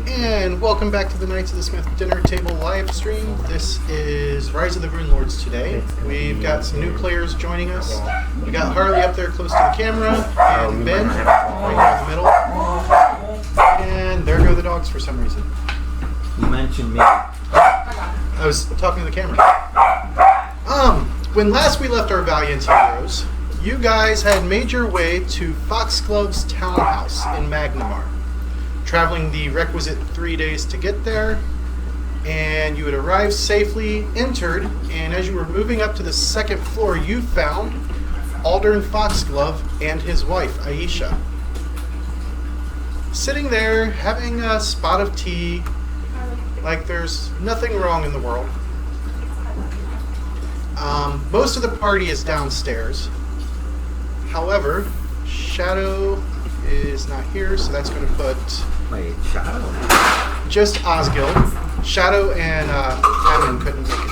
And welcome back to the Knights of the Smith Dinner Table live stream. This is Rise of the Runelords today. We've got some new players joining us. We got Harley up there close to the camera, and Ben right in the middle. And there go the dogs for some reason. You mentioned me. I was talking to the camera. When last we left our valiant heroes, you guys had made your way to Foxglove's Townhouse in Magnamar, traveling the requisite 3 days to get there, and you had arrived safely, entered, and as you were moving up to the second floor, you found Aldern Foxglove and his wife, Iesha, sitting there having a spot of tea like there's nothing wrong in the world. Most of the party is downstairs. However, Shadow is not here, so that's going to put... Wait, Shadow? Just Osgild. Shadow and Ammon couldn't make it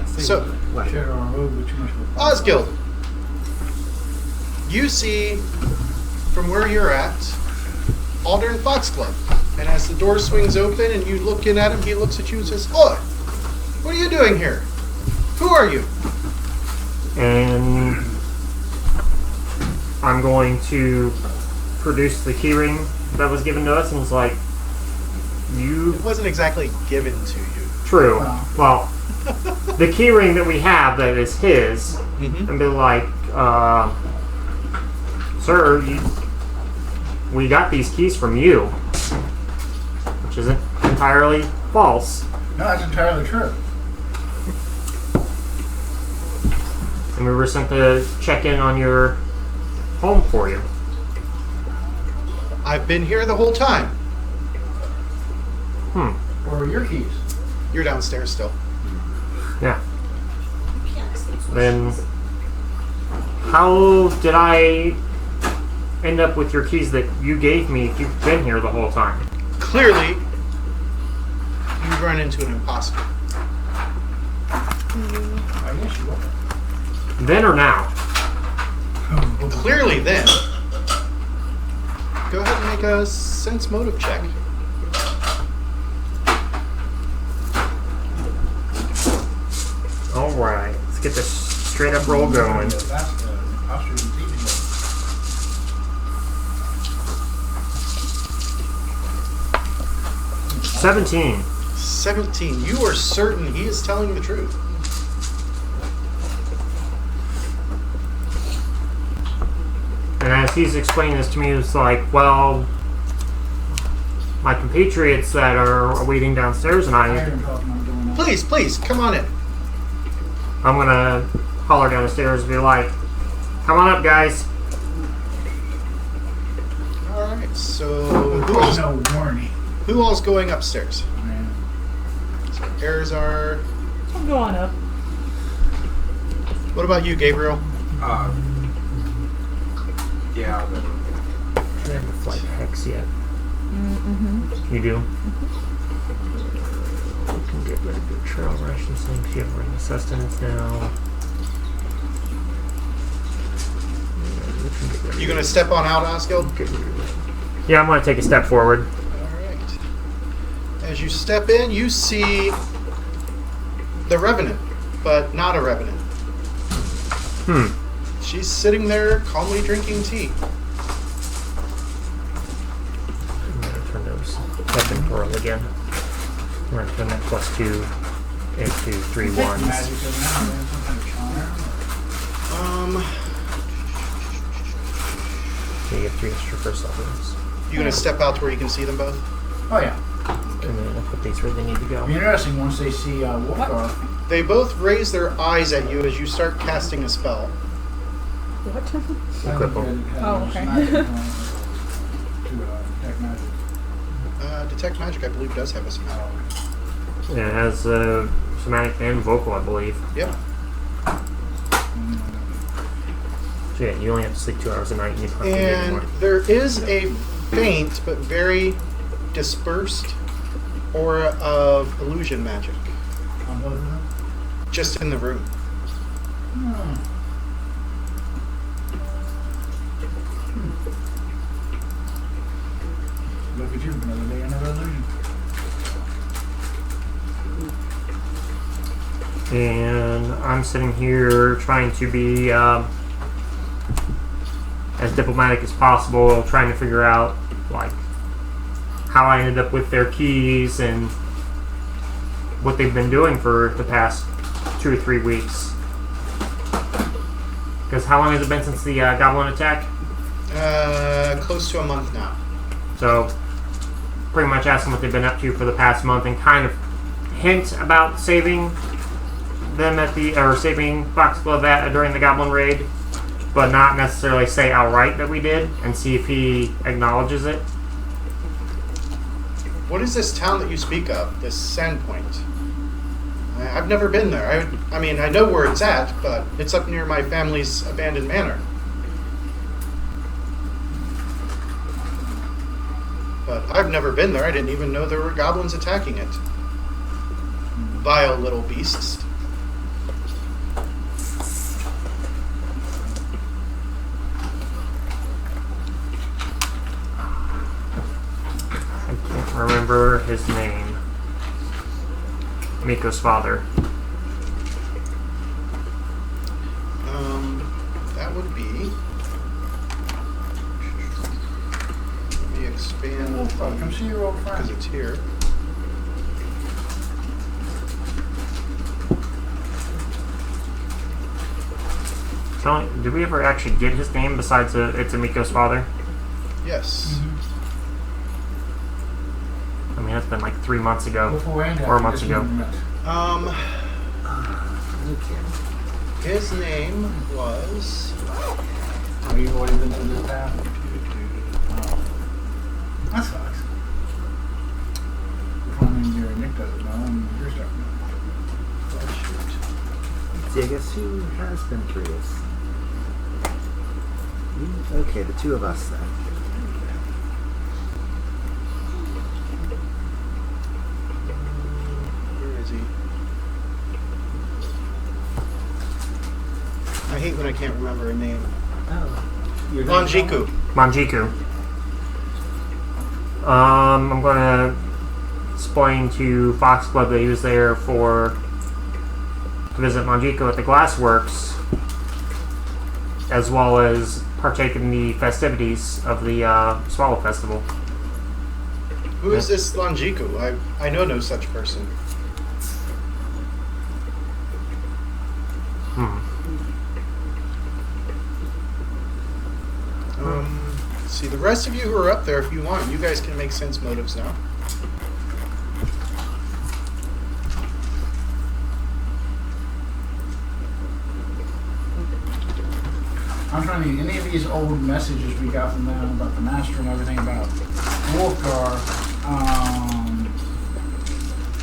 today. So, Osgild, you see from where you're at Aldern Foxglove. And as the door swings open and you look in at him, he looks at you and says, "Oi, what are you doing here? Who are you?" And I'm going to produce the keyring that was given to us, and was like, "You." It wasn't exactly given to you. True. Well, the keyring that we have that is his, and be like, "Sir, we got these keys from you," which isn't entirely false. No, that's entirely true. And we were sent to check in on your home for you. I've been here the whole time. Where are your keys? You're downstairs still. Yeah. Then how did I end up with your keys that you gave me if you've been here the whole time? Clearly, you've run into an imposter. I guess you will. Then or now? Clearly then. Go ahead and make a sense motive check. Alright, let's get this straight up roll going. That's the imposter who's eating it. 17. 17. You are certain he is telling the truth. And as he's explaining this to me, it's like, well, my compatriots that are waiting downstairs, and Please, come on in. I'm gonna holler down the stairs and be like, "Come on up, guys." Alright, so No warning. who all's going upstairs? So Erzar. I'm going up. What about you, Gabriel? Yeah, but... Do you have the flight hex yet? Mm-hmm. You do? You can get rid of your trail rations things. You have ring sustenance now. You gonna step on out, Osgild? Yeah, I'm gonna take a step forward. Alright. As you step in, you see the Revenant, but not a Revenant. She's sitting there calmly drinking tea. I'm gonna turn those weapon twirl again. I'm gonna turn that +2 into 3 ones. Magic doesn't have some kind of charm. So you get 3 extra first levels. You gonna step out to where you can see them both? Oh yeah. And then I'll put these where they need to go. It'll be interesting once they see Wolfgar. They both raise their eyes at you as you start casting a spell. What? Equip them. Oh, okay. Detect magic. Detect Magic, I believe, does have a spell. Yeah, it has somatic and vocal, I believe. Yep. So yeah, you only have to sleep 2 hours a night, and you don't have to do And anymore. there is a faint but very dispersed aura of illusion magic just in the room. Look at you, another day, another illusion. And I'm sitting here trying to be as diplomatic as possible, trying to figure out like how I ended up with their keys and what they've been doing for the past 2 or 3 weeks. Because how long has it been since the goblin attack? Close to a month now. So pretty much ask them what they've been up to for the past month and kind of hint about saving them saving Foxglove during the goblin raid, but not necessarily say outright that we did, and see if he acknowledges it. What is this town that you speak of? This Sandpoint? I've never been there. I mean, I know where it's at, but it's up near my family's abandoned manor. But I've never been there. I didn't even know there were goblins attacking it. Vile little beasts. I can't remember his name. Miko's father. That would be. Let me expand Oh, fuck, come see your old because friend. it's here. Tell me, did we ever actually get his name besides it's Miko's father? Yes. I mean, it's been like 3 months ago. Before and Or after months this ago. movement. His name was. Oh, you've already been through this path? Oh. That sucks. If I mean, Nick doesn't know, and you're starting to know. Oh, shoot. See, I guess who has been through this? Okay, the two of us then. Where is he? I hate when I can't remember a name. Oh. You're Lonjiku. Manjiku. I'm gonna explain to Foxglove that he was there to visit Manjiku at the Glassworks, as well as partake in the festivities of the Swallow Festival. Who is this Lonjiku? I know no such person. Let's see, the rest of you who are up there, if you want, you guys can make sense motives now. I'm trying to think, any of these old messages we got from them about the master and everything about Wolfgar,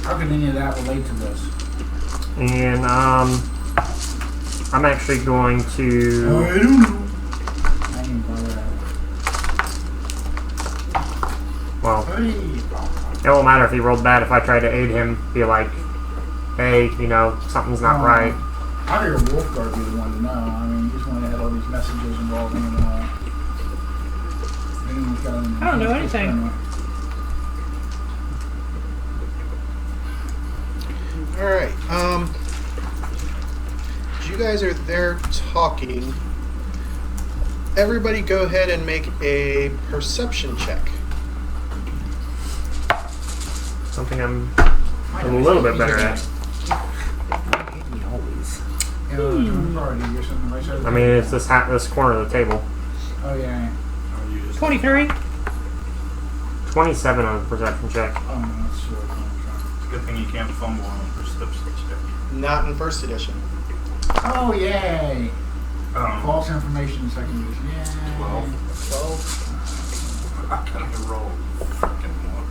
how could any of that relate to this? And I'm actually going to. I don't know. I ain't bother that. Well, Hey. it won't matter if he rolled bad if I try to aid him. Be like, hey, something's not right. I figure Wolfgar would be the one to know. I mean, he's the one that had all these messages involving him and all. I don't know anything. Alright, as you guys are there talking, everybody go ahead and make a perception check. Something I'm a little bit better at. Me always. Yeah, already or something right side of the I mean, table. it's this corner of the table. Oh, yeah. 23. 27 on the perception check. Oh, no, that's true. It's a good thing you can't fumble on the perception check. Not in first edition. Oh, yay! Um, False information in second edition. Yay. 12. 12. I can't roll fucking one.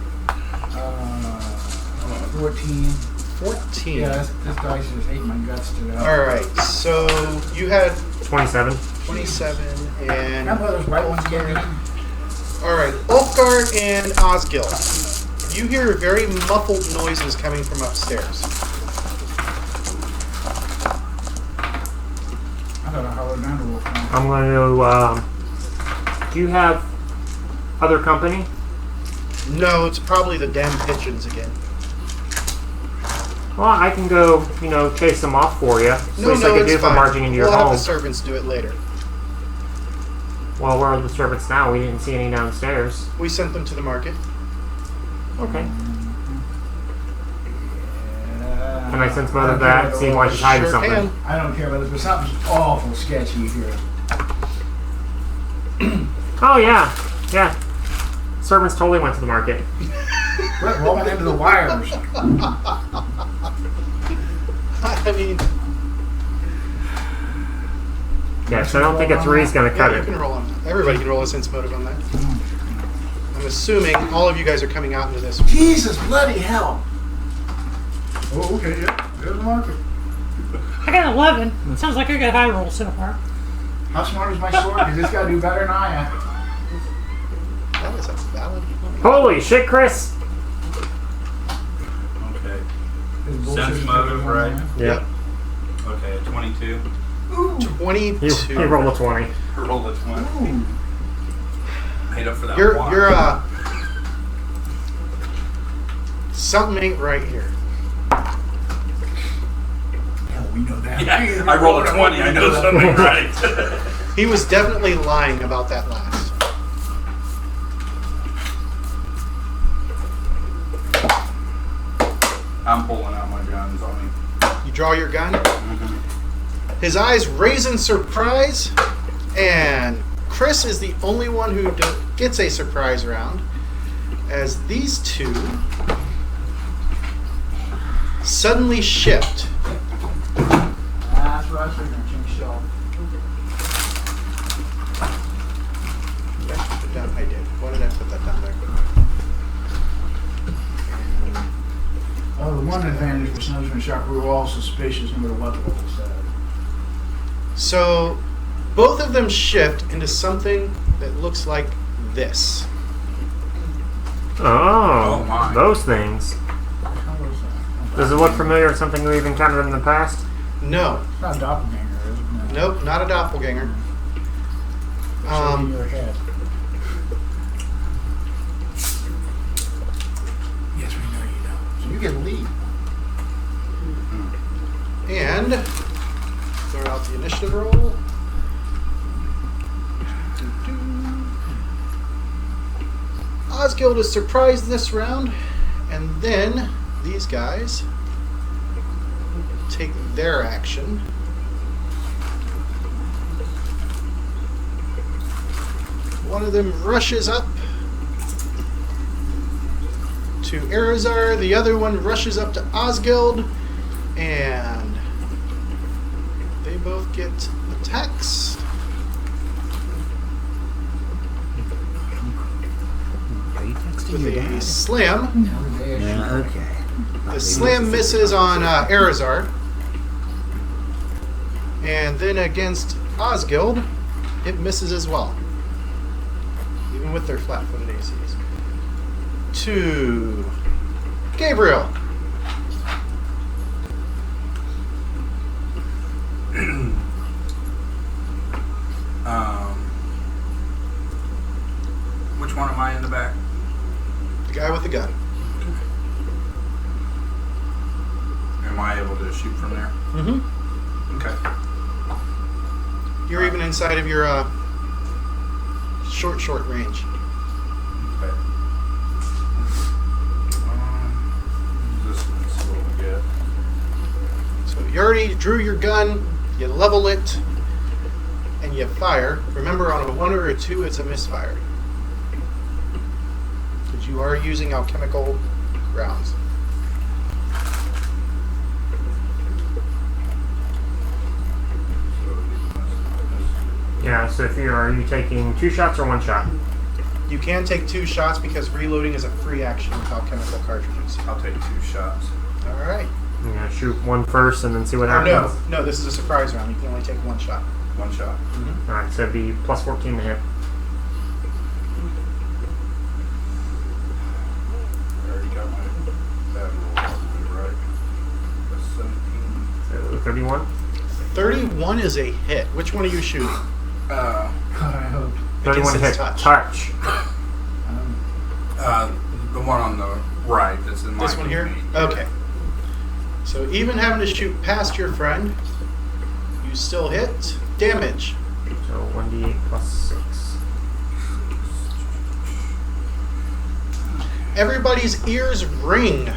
14. 14. Yeah, this dice just ate my guts to that. Alright, so you had 27. 27 and. Remember those white ones again? Alright, Ulfgar and Osgil. You hear very muffled noises coming from upstairs. I thought I hollered down to Wolf. I'm going to. Do you have other company? No, it's probably the damn pigeons again. Well, I can go, chase them off for you. It's the least I can it's do for fine. marching into your We'll have home. the servants do it later. Well, where are the servants now? We didn't see any downstairs. We sent them to the market. Okay. Yeah. Can I sense both of that? Seem like he's hiding Sure something. can. I don't care about this, but something's awful sketchy here. Oh, yeah. Yeah. Servants totally went to the market. Quit rolling into the wires. I mean, Yes, I don't think a 3's going to cut yeah, you it. can roll on that. Everybody can roll a sense motive on that. I'm assuming all of you guys are coming out into this. Jesus bloody hell. Oh, okay, yeah. Go to the market. I got 11. Sounds like I got high rolls so far. How smart is my sword? Because it's got to do better than I am. That is a valid point. Holy shit, Chris! Okay. This bullshit Sense is motive, taking right? one Yep. Okay, 22. 22. He rolled a 20. Roll a 20. man. Ooh. Made up for that You're one. something ain't right here. Hell, we know that. Yeah, I rolled a 20. I know something right. He was definitely lying about that last. I'm pulling out my guns on him. You draw your gun. His eyes raise in surprise, and Chris is the only one who gets a surprise round, as these two suddenly shift. That's what I was figuring, Chink Shell. Did I put it down? I did. Why did I put that down there? Oh, the one advantage was Snowsman Shock, we were all suspicious no matter what the level said. So, both of them shift into something that looks like this. Oh, my. those things. How was that? Does it look familiar with something we've encountered in the past? No. It's not a doppelganger, is it? No. Nope, not a doppelganger. It's in your head. Yes, we know you know. So you get a lead. And throw out the initiative roll. Osgild is surprised this round, and then these guys take their action. One of them rushes up to Arazar, the other one rushes up to Osgild, and they both get attacks. Are you texting With your a dad? slam. Yeah, okay. The slam misses on Arazar. And then against Osgild, it misses as well. Even with their flat-footed ACs. To Gabriel. Which one am I in the back? The guy with the gun. Am I able to shoot from there? Mm-hmm. Okay. You're even inside of your short range. Okay. This is what we get. So you already drew your gun, you level it, and you fire. Remember, on a 1 or a 2, it's a misfire. Because you are using alchemical rounds. Yeah, so are you taking 2 shots or 1 shot? You can take 2 shots because reloading is a free action with alchemical cartridges. I'll take 2 shots. All right. Yeah, shoot 1 first and then see what Oh, happens. no, this is a surprise round. You can only take 1 shot. 1 shot. Alright, so it'd be plus 14 to hit. I already got my bad roll out of it, right? That's 17. So 31? 31 is a hit. Which one are you shooting? God, I hope. 31 to his hit. touch. Touch. The one on the right that's in my This one here? community. Okay. So even having to shoot past your friend, you still hit damage. So 1d8 plus 6. Everybody's ears ring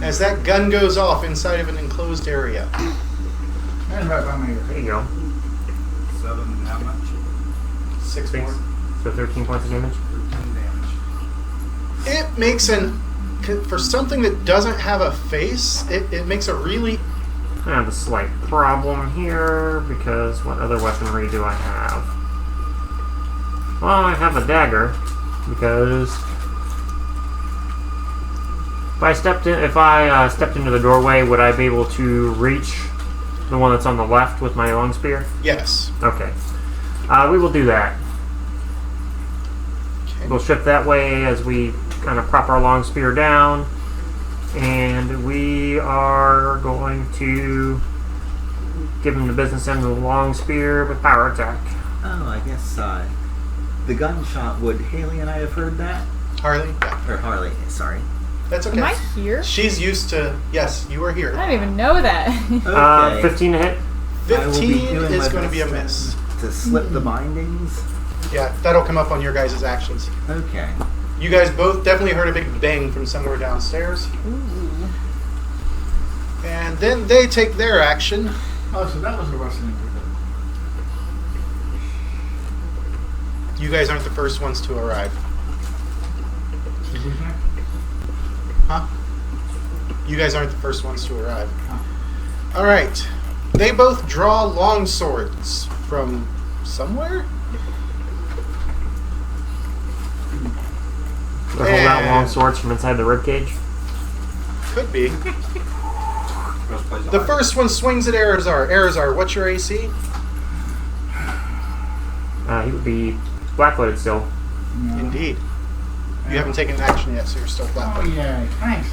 as that gun goes off inside of an enclosed area. And right by my ear. There you go. 7, how much? 6 Six. more. So 13 points of damage. 13 damage. It makes for something that doesn't have a face, it makes a really... I have a slight problem here because what other weaponry do I have? Well, I have a dagger because if I stepped into the doorway, would I be able to reach the one that's on the left with my long spear? Yes. Okay. We will do that. Okay. We'll shift that way as we kind of prop our long spear down, and we are going to give him the business end of the long spear with power attack. Oh, I guess the gunshot, would Haley and I have heard that? Harley? Yeah. Or Harley, sorry. That's okay. Am I here? She's used to... Yes, you are here. I don't even know that. Okay. 15 to hit. I will be 15 doing is my going to be a best miss. To slip the bindings? Yeah, that'll come up on your guys' actions. Okay. You guys both definitely heard a big bang from somewhere downstairs. Ooh. And then they take their action. Oh, so that was the rustling we did. You guys aren't the first ones to arrive. Is he here? Huh? You guys aren't the first ones to arrive. Alright. They both draw long swords from somewhere? They hold out long And- swords from inside the ribcage. Could be. Best place The first one swings at Arizar. Arizar, what's your AC? He would be black-footed still. No. Indeed. You haven't taken action yet, so you're still Oh, flat. yeah. Thanks.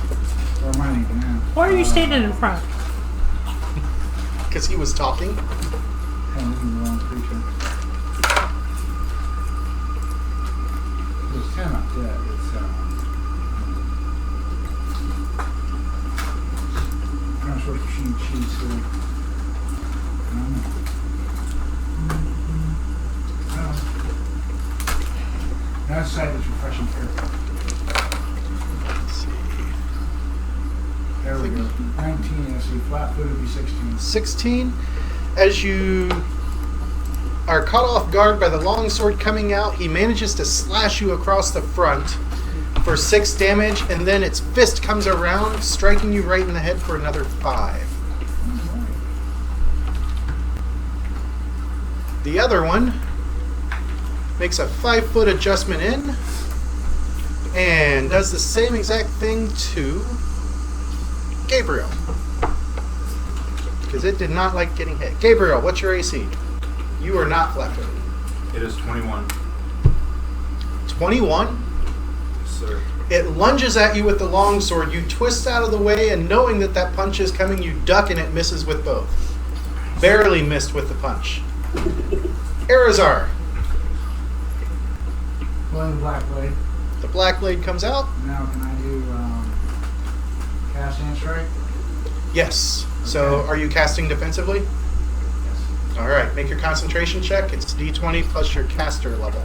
For reminding me now. Why are you standing in front? Because he was talking. Hey, this is the wrong creature. It's 10 up, yeah. It's, I'm not sure if she's here. No. That side is refreshing careful. Let's see. There we go. 19, I see. Flat foot would be 16. 16. As you are caught off guard by the longsword coming out, he manages to slash you across the front for 6 damage, and then its fist comes around, striking you right in the head for another 5. The other one makes a 5-foot adjustment in and does the same exact thing to Gabriel. Because it did not like getting hit. Gabriel, what's your AC? You are not flat-footed. It is 21. 21. Yes, sir. It lunges at you with the longsword. You twist out of the way, and knowing that that punch is coming, you duck, and it misses with both. Barely missed with the punch. Arizar. Pulling the black blade. The black blade comes out. Now can I do cast and strike? Yes. So Okay. are you casting defensively? Yes. All right. Make your concentration check. It's D20 plus your caster level.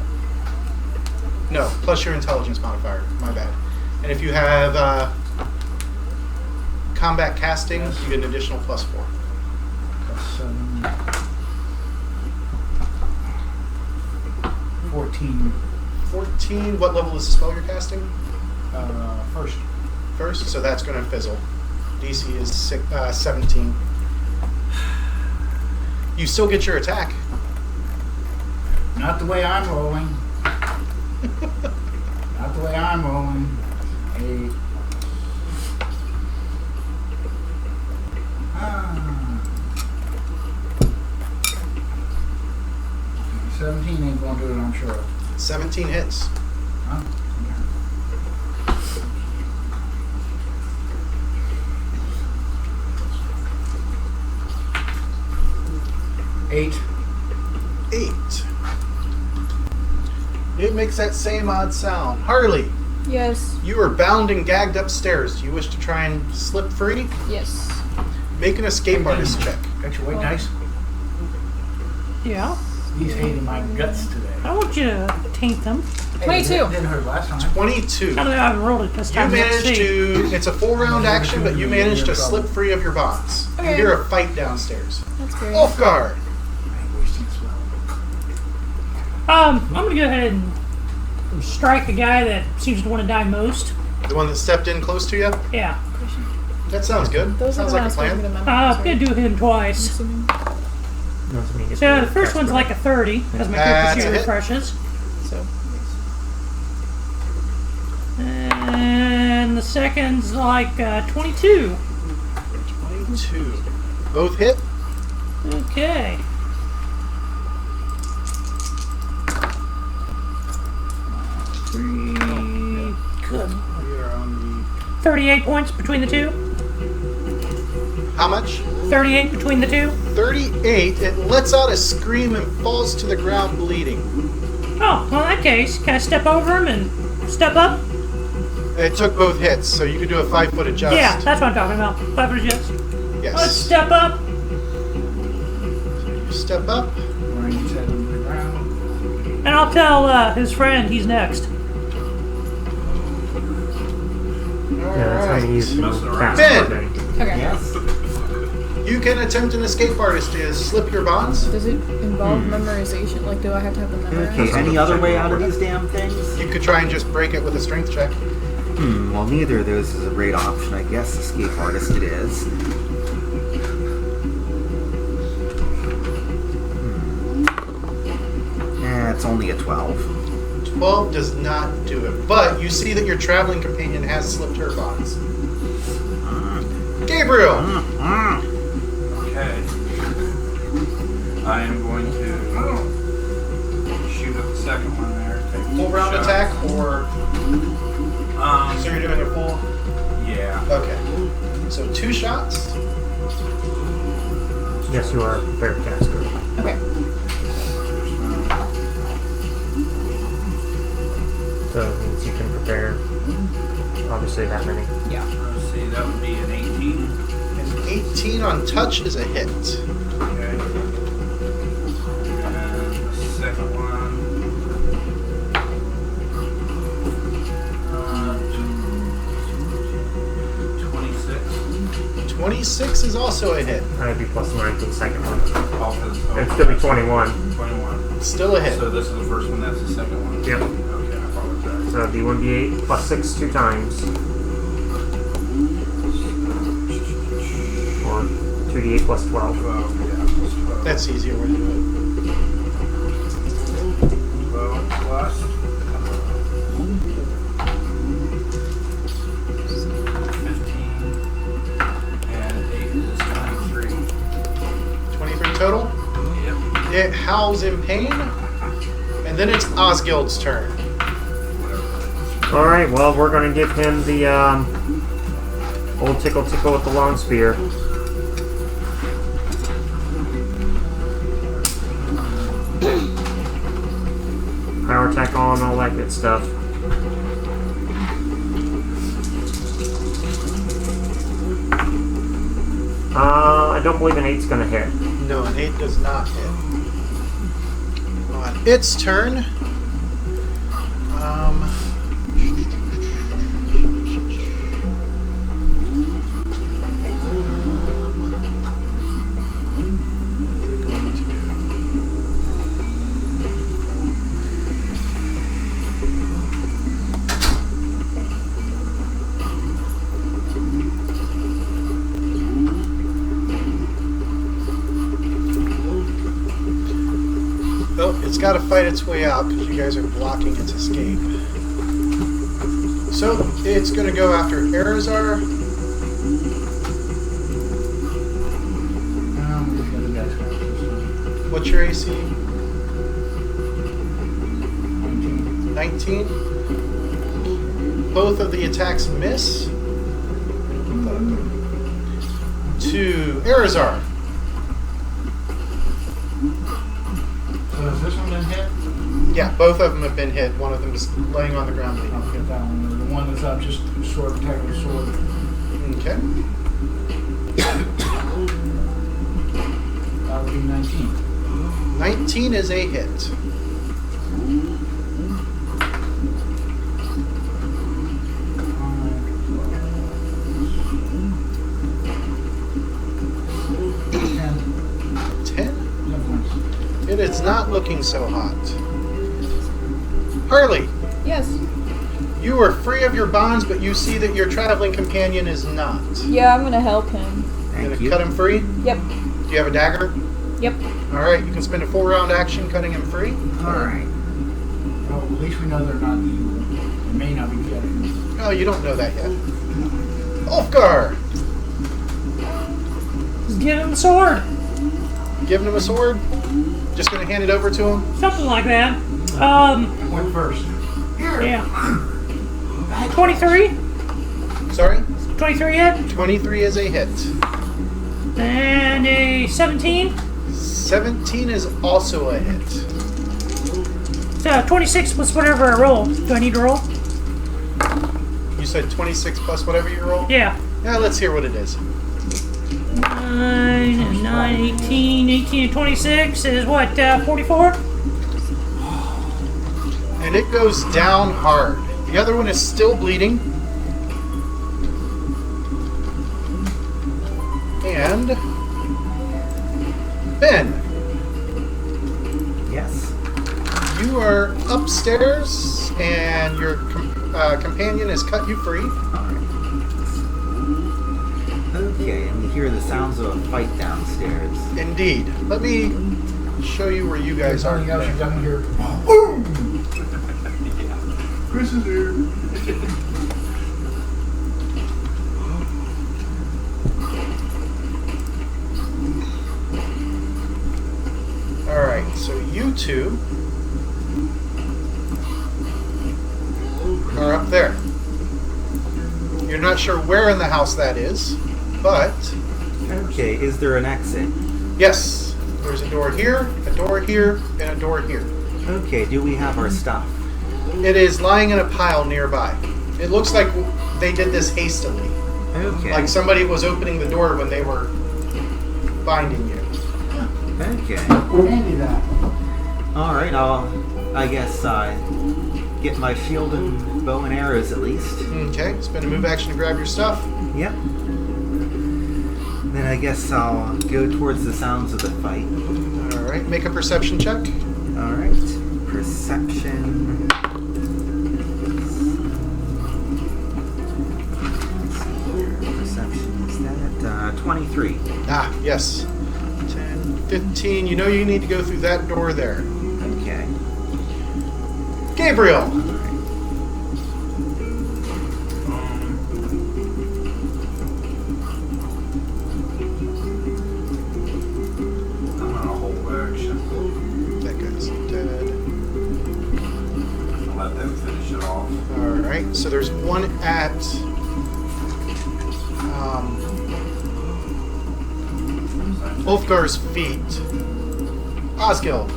No, plus your intelligence modifier. My bad. And if you have combat casting, Yes. you get an additional +4. Plus 7. 14. 14. What level is the spell you're casting? First. First, so that's going to fizzle. DC is 17. You still get your attack. Not the way I'm rolling. Not the way I'm rolling. 8. 17 ain't gonna do it, I'm sure. 17 hits. Huh? Okay. 8. 8. It makes that same odd sound. Harley, Yes. You are bound and gagged upstairs. Do you wish to try and slip free? Yes. Make an escape artist check. Got your white dice? Yeah. He's hating my guts today. I don't want you to taint them. Hey, 22. Didn't hurt last time. 22. I don't know how I rolled it this You time. Let's managed see. to, it's a full round action, but you managed to slip free of your bonds. You Okay. hear a fight downstairs. That's great. Off guard. I ain't wasting spell. I'm gonna go ahead and strike the guy that seems to want to die most. The one that stepped in close to you? Yeah. That sounds good. Those Sounds are the like a ones I'm plan. gonna memorize, I'm right? gonna do him twice. Assuming. No, so he gets So to the first cast one's like a 30, as my That's character sheet a hit. refreshes. So. And the second's like 22. 22. Both hit. Okay. Good. We are on 38 points between the two. the. How much? 38 between the two. 38. It lets out a scream and falls to the ground bleeding. Oh, well, in that case, can I step over him and step up? It took both hits, so you could do a 5-foot adjust. Yeah, that's what I'm talking about. 5 foot adjust. Let's Yes. step up. You step up. Where he's head on the ground. And I'll tell his friend he's next. Yeah, that's how you use Messing around. fast Ben! forwarding. Okay. Yes. You can attempt an escape artist to slip your bonds. Does it involve memorization? Like, do I have to have them memorized? Okay, any other way out of these damn things? You could try and just break it with a strength check. Well, neither of those is a great option. I guess escape artist it is. It's only a 12. 12 does not do it, but you see that your traveling companion has slipped her bonds. Gabriel! Okay. I am going to shoot at the second one there. Take Full two round shots. attack, or so you're doing a full? Yeah. Okay. So 2 shots. Yes, you are a fair caster. Okay. So it means you can prepare, obviously, that many. Yeah. Let's see, that would be an 18. An 18 on touch is a hit. Okay. And the second one. 26. 26 is also a hit. I'd be plus 9 for the second one. It'd It'd still be 21. 21. Still a hit. So this is the first one, that's the second one? Yep. Okay, I apologize. So D1D8 plus 6 2 times. Or 2D8 plus 12. 12, yeah, plus 12. That's the easier way to do it. 12 plus 15 and 8 is 23. 23 total. Yep. It howls in pain, and then it's Osgild's turn. Alright, well, we're going to give him the old tickle with the long spear. Power attack on, all that good stuff. I don't believe an 8's going to hit. No, an 8 does not hit. On its turn, oh, it's got to fight its way out because you guys are blocking its escape. So it's going to go after Arizar. I'm just gonna dice roll this time. What's your AC? 19. 19. Both of the attacks miss. To Arizar. So is this one gonna hit? Yeah, both of them have been hit. One of them is laying on the ground I'll bleeding. get that one. The one that's up, just sword, attack with sword. Okay. That would be 19. 19 is a hit. It is not looking so hot. Harley, Yes. you are free of your bonds, but you see that your traveling companion is not. Yeah, I'm gonna help him. You're Thank gonna you. cut him free? Yep. Do you have a dagger? Yep. Alright, you can spend a full round action cutting him free. Alright. Well, at least we know they're not evil. They may not be killing. Oh, you don't know that yet. Ulfgar! Just give him the sword. Giving him a sword? Just gonna hand it over to him? Something like that. Went first. Yeah. 23? Sorry? 23 hit? 23 is a hit. And a 17? 17 is also a hit. So 26 plus whatever I roll. Do I need to roll? You said 26 plus whatever you roll? Yeah. Yeah, let's hear what it is. 9 and 9, 18, 18 and 26 is what, 44? And it goes down hard. The other one is still bleeding. And Ben, Yes. you are upstairs and your companion has cut you free. Alright. Okay, and we hear the sounds of a fight downstairs. Indeed. Let me show you where you guys are. Something else you don't hear. Chris is here. Alright, so you two are up there. You're not sure where in the house that is, but Okay, is there an exit? yes, there's a door here, and a door here. Okay, do we have our stuff? It is lying in a pile nearby. It looks like they did this hastily. Okay. Like somebody was opening the door when they were binding you. Okay. Handy that. Alright, I guess, get my shield and bow and arrows at least. Okay, spend a move action to grab your stuff. Yep. Then I guess I'll go towards the sounds of the fight. Alright, make a perception check. Alright. Perception. Perception is that 23. Ah, yes. 10, 15. You know you need to go through that door there. Okay. Gabriel! I'm gonna hold action. That guy's dead. I'll let them finish it off. Alright, so there's one at Ulfgar's feet. Osgild.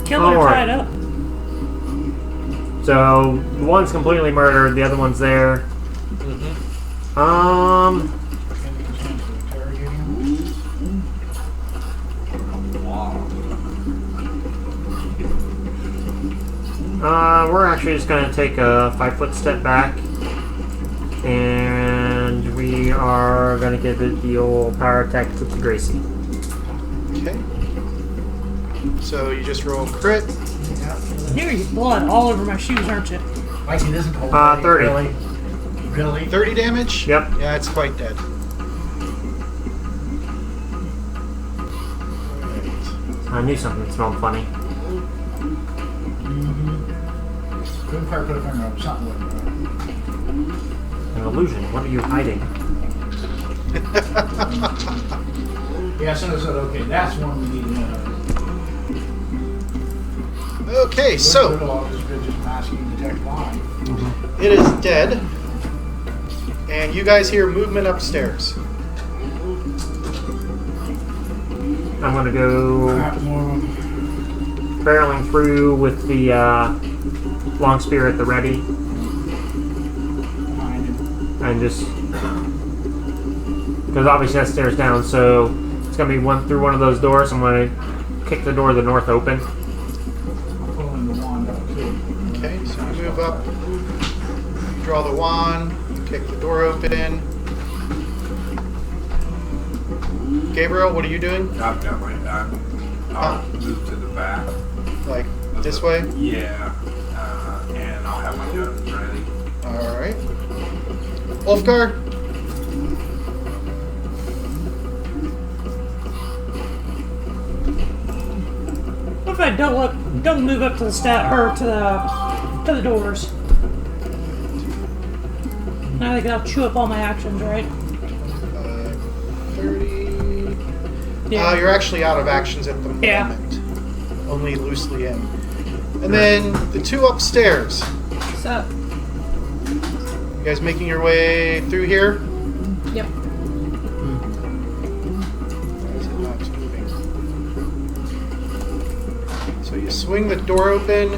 Kill it or Alright. tie it up. So one's completely murdered, the other one's there. Handy chance to interrogate him. We're actually just gonna take a 5-foot step back, and we are gonna give it the old power attack to Gracie. Okay. So you just roll crit. Here, you blood all over my shoes, aren't you? Like he doesn't hold 30. Really? Really? 30 damage? Yep. Yeah, it's quite dead. I knew something smelled funny. Couldn't quite put a finger up. Something wasn't right. An illusion. What are you hiding? Yeah, so I said, okay, that's one we need to know. Okay, so Just masking detect lie. it is dead. And you guys hear movement upstairs. I'm gonna go. Crap, more of them. barreling through with the long spear at the ready, Behind him. and just because obviously that stairs down, so it's gonna be through one of those doors. I'm gonna kick the door to the north open. I'm pulling the wand out too. Okay, so you move up, draw the wand, you kick the door open. Gabriel, what are you doing? I've got I'll move to the back. Like this way? Yeah. And I'll have my guns ready. Alright. Ulfgar? What if I don't move up to the or to the doors? Now I think I'll chew up all my actions, right? 30. Yeah. You're actually out of actions at the moment. Yeah. Only loosely in. And then the two upstairs. What's up? You guys making your way through here? Yep. Why is it not moving? So you swing the door open,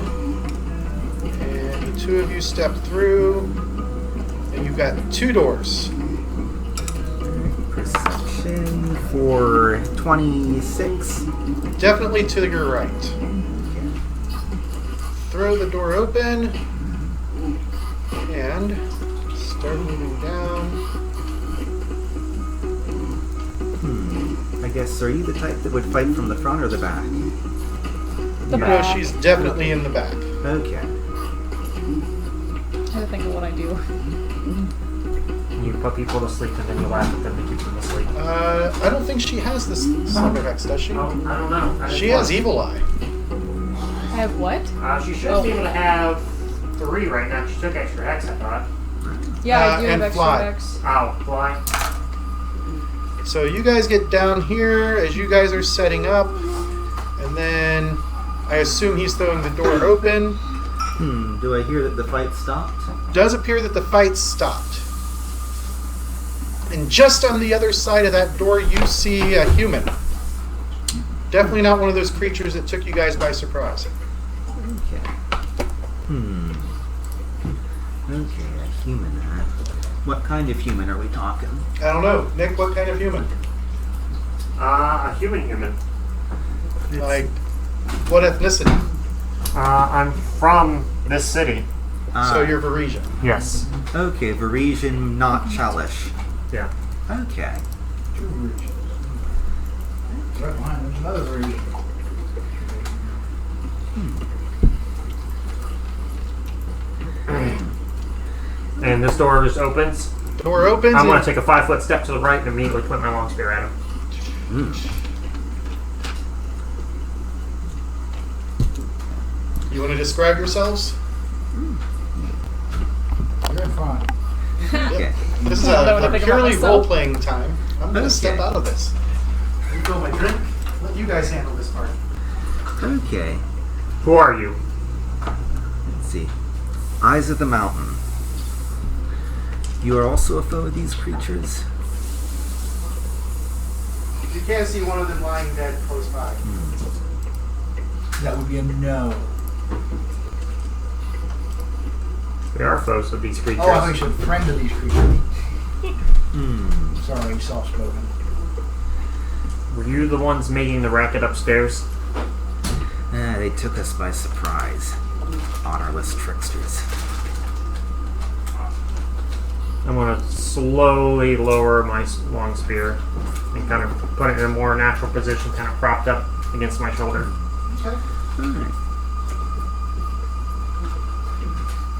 and the two of you step through, and you've got two doors. Perception for 26. Definitely to your right. Throw the door open, and start moving down. I guess, are you the type that would fight from the front or the back? The No, back. she's definitely in the back. Okay. I have to think of what I do. You put people to sleep and then you laugh at them to keep them asleep. I don't think she has this Slender Hex, does she? Oh, I don't know. She has Evil Eye. I have what? She should be able to have 3 right now. She took extra hex, I thought. Yeah, I do have and extra fly. X. Oh, fly. So you guys get down here as you guys are setting up, and then I assume he's throwing the door open. Do I hear that the fight stopped? Does appear that the fight stopped. And just on the other side of that door, you see a human. Definitely not one of those creatures that took you guys by surprise. Okay. Okay, a human. What kind of human are we talking? I don't know. Nick, what kind of human? A human. Like, what ethnicity? I'm from this city. So you're Varisian. Yes. Okay, Varisian, not Chalish. Yeah. Okay. Two regions. Right behind there's another region. And this door just opens. Door opens. I'm going and- to take a 5-foot step to the right and immediately point my long spear at him. You want to describe yourselves? You're fine. Okay. This is I don't know what a I think about purely myself. role-playing time. I'm going to step Okay. out of this. Refill my drink. Let you guys handle this part. Okay. Who are you? Let's see. Eyes of the Mountain. You are also a foe of these creatures? You can't see one of them lying dead close by. That would be a no. We are foes of these creatures. Oh, I think you said friend of these creatures. Sorry, soft spoken. Were you the ones making the racket upstairs? They took us by surprise. Honorless tricksters. I'm going to slowly lower my long spear and kind of put it in a more natural position, kind of propped up against my shoulder. Okay. Alright.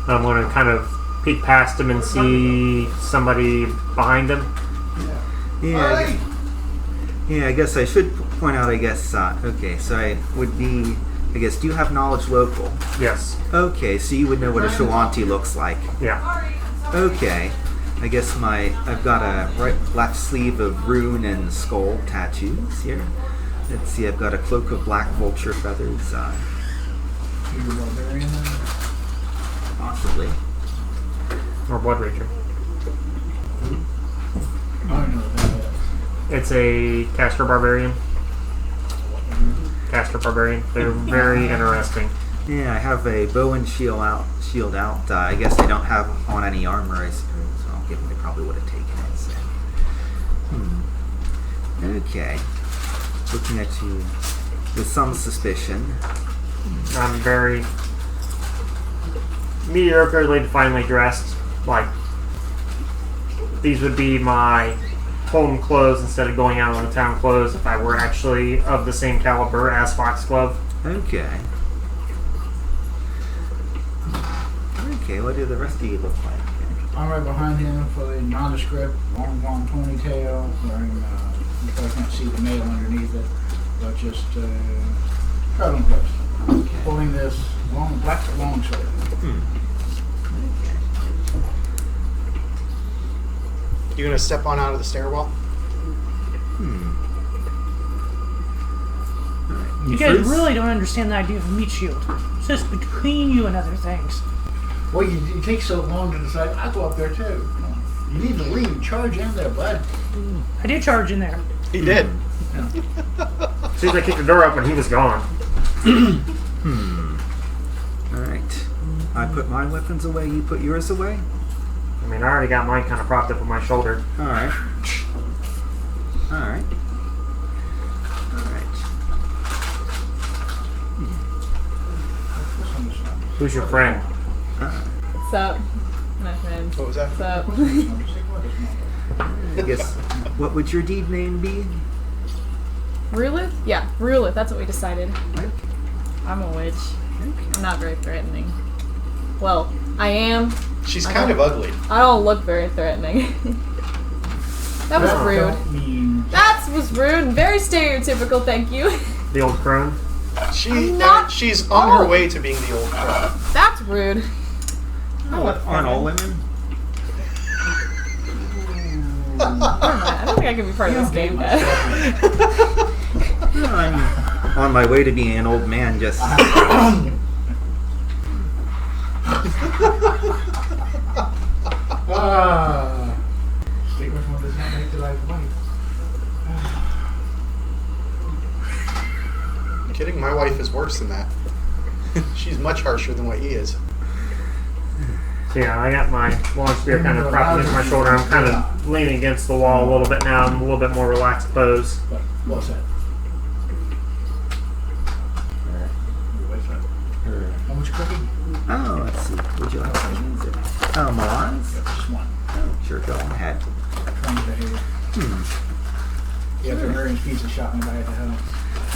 I'm going to kind of peek past him and see somebody behind him. Yeah. Yeah, I guess I should point out, okay, so I would be, do you have knowledge local? Yes. Okay, so you would know what a Shawanti looks like. Yeah. Okay, I guess I've got a left sleeve of rune and skull tattoos here. Let's see, I've got a cloak of black vulture feathers, You're a barbarian then? possibly. Or Blood Rager. I don't know what that is. It's a caster barbarian. caster barbarian. They're very interesting. Yeah, I have a bow and shield out. I guess they don't have on any armor, I suppose. So I'll give them. They probably would have taken it. So. Okay. Looking at you with some suspicion. I'm very mediocrely finely dressed. Like, these would be my home clothes instead of going out on the town clothes if I were actually of the same caliber as Foxglove. Okay. Okay, what do the rest of you look like? I'm right behind him for the nondescript, long ponytail, wearing, you probably can't see the nail underneath it, but just, traveling clothes. Okay. Holding this black long sword. You gonna step on out of the stairwell? You guys really don't understand the idea of a meat shield. It's just between you and other things. Well, you take so long to decide, I'll go up there too. You need to leave, charge in there, bud. I did charge in there. He did. As soon as I kicked the door open, he was gone. Alright. I put my weapons away, you put yours away? I mean, I already got mine kind of propped up on my shoulder. Alright. Alright. Alright. Who's your friend? What's up, my friend? What was that? What's up? I guess, what would your deed name be? Rulith? Yeah, Rulith. That's what we decided. I'm a witch. I'm not very threatening. Well, I am. She's kind of ugly. I don't look very threatening. That was rude. That was rude and very stereotypical, thank you. The old crone? She's on her way to being the old crone. That's rude. Aren't all women? Never mind. I don't think I can be part of this game, Dad. No, I'm on my way to being an old man, just... Statement does not make the life white. Kidding? My wife is worse than that. She's much harsher than what he is. So yeah, I got my long spear kind of propped against my shoulder. I'm kind of leaning against the wall a little bit now. I'm a little bit more relaxed pose. But what's that? How much cooking? Oh, let's see. Would you like some music? Oh, Milan's? Just one. Oh, sure, go ahead. Trying to hear. Yeah, the Marian's pizza shot me by at the head.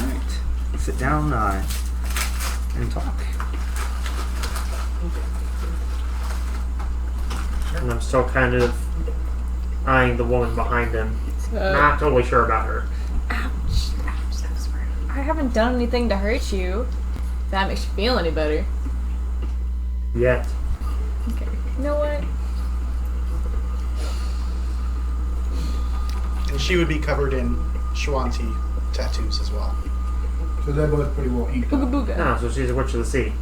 Alright. Sit down and talk. And I'm still kind of eyeing the woman behind him. Not totally sure about her. Ouch. Ouch, that was rude. I haven't done anything to hurt you. If that makes you feel any better. Yet. Okay. You know what? And she would be covered in Shawanti tattoos as well. So they're both pretty well inked Booga up. booga. No, so she's a witch of the sea.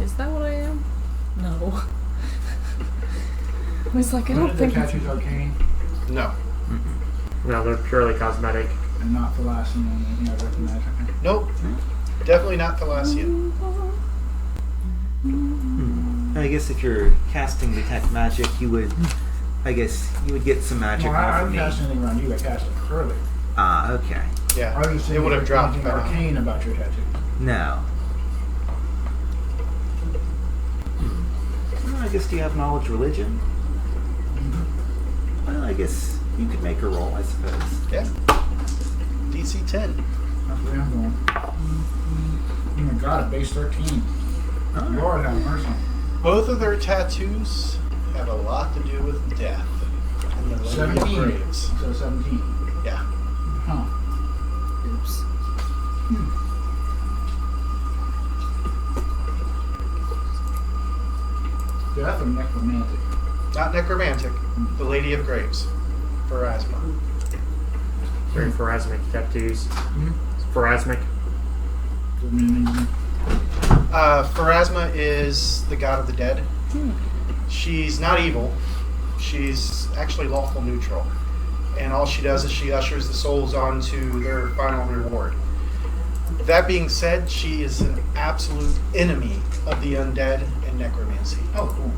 Is that what I am? No. I was like, I Are don't the think. tattoos arcane No. No, they're purely cosmetic. and not Thalassian and anything I recognize. Okay. Nope. Definitely not Thalassian. I guess if you're casting detect magic, you would, I guess, you would get some magic Well, I off of didn't me. cast anything around you. I cast it earlier. Ah, okay. Yeah. I was just It thinking would have dropped anything by now. arcane about your tattoo. No. Well, I guess, do you have knowledge religion? Well, I guess you could make a roll, I suppose. Yeah. DC 10. That's where I'm going. Oh my god, a base 13. Oh. Lord have mercy. Both of their tattoos have a lot to do with death. And the Lady of 17. Graves. So 17. Yeah. Huh. Oops. Death or necromantic? Not necromantic. The Lady of Graves. Pharasma. Very pharasmic tattoos. Pharasmic. Doesn't mean anything. Pharasma is the god of the dead. She's not evil. She's actually lawful neutral. And all she does is she ushers the souls on to their final reward. That being said, she is an absolute enemy of the undead and necromancy. Oh, cool.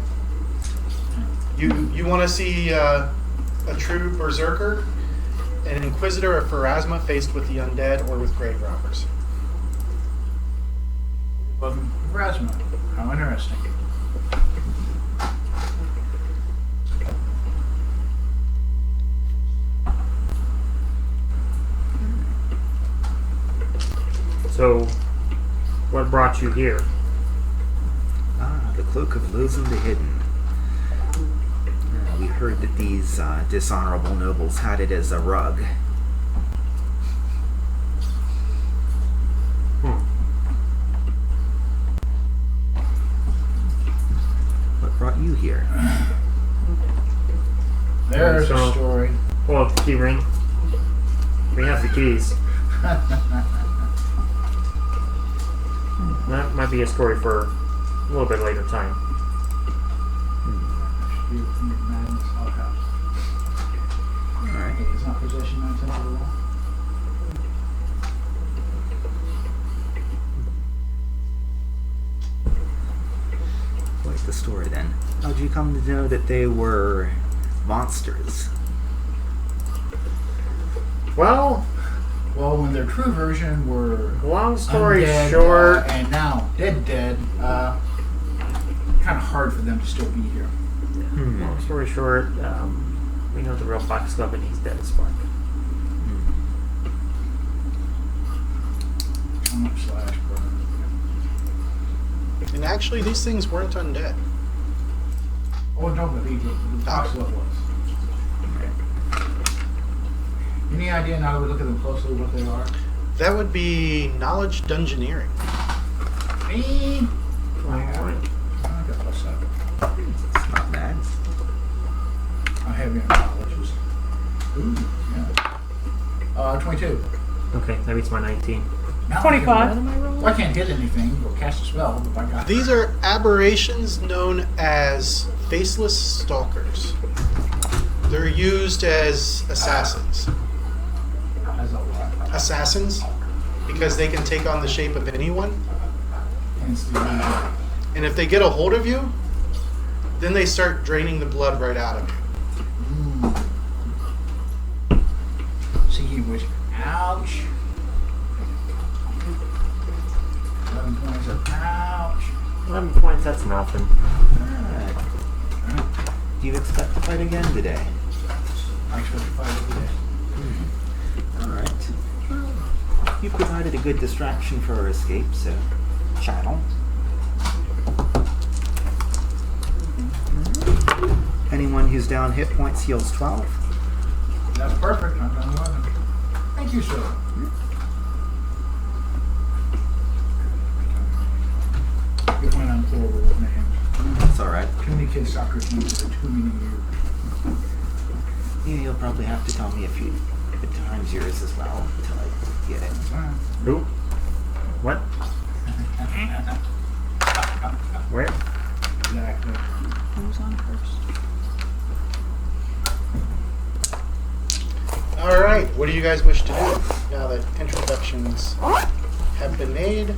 You want to see a true berserker, an inquisitor of Pharasma faced with the undead or with grave robbers. Welcome to Rasmus. How interesting. So, what brought you here? Ah, the Cloak of Loathing the Hidden. We heard that these dishonorable nobles had it as a rug. What brought you here? There's a So- story. Pull out the key ring. We have the keys. That might be a story for a little bit later time. Madness Outhouse. Alright. It's not possession 9 tenths of the law. Quite the story then. How did you come to know that they were monsters? Well, Well, when their true version were long story undead, short, and now dead, kind of hard for them to still be here. long story short, we know the real Foxglove and he's dead as fuck. Slash burn. And actually, these things weren't undead. Oh no, but the Foxglove was. Any idea now that we look at them closely what they are? That would be knowledge dungeoneering. Me? Right. I got plus 7. It's not bad. I have your knowledges. Ooh, yeah. 22. Okay, that beats my 19. Now 25. Well, I can't hit anything or cast a spell, but I got These are aberrations known as faceless stalkers. They're used as assassins. as a lot. Assassins, because they can take on the shape of anyone. And it's the And if they get a hold of you, then they start draining the blood right out of you. See, he was ouch. 11 points of ouch. 11 points, that's nothing. Alright. Do you expect to fight again today? I expect to fight every day. Alright. You provided a good distraction for our escape, so channel. Anyone who's down hit points heals 12. That's perfect. I'm done 11. Thank you, sir. Good point, I'm horrible with names. That's alright. Too many kids soccer teams and too many years. Yeah, you'll probably have to tell me a few times yours as well until I get it. Who? What? Where? Exactly. Who's on first? All right, what do you guys wish to do now that introductions have been made?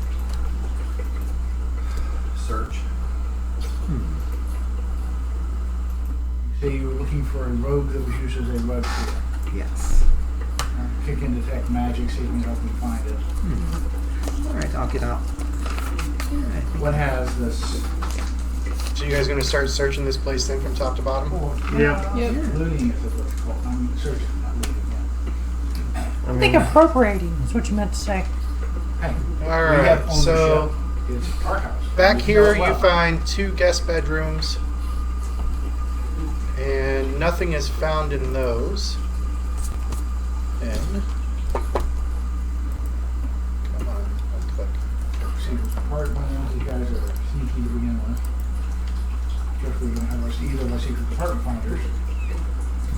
Search. So you were looking for a rogue that was used as a rogue here. Yes. Kick in detect magic, see if you can help me find it. Alright, I'll get out. Alright. What has this? So you guys going to start searching this place then from top to bottom? Yeah. Yep. Looting is what it's called. I'm searching, not looting. I I think mean, appropriating is what you meant to say. Hey, All we have right, so ownership. It's our house. back We here know it you well. find 2 guest bedrooms, and nothing is found in those. And come on, I'll click. Secret department. These guys are sneaky to begin with. Guess we're gonna have either of our secret department finders.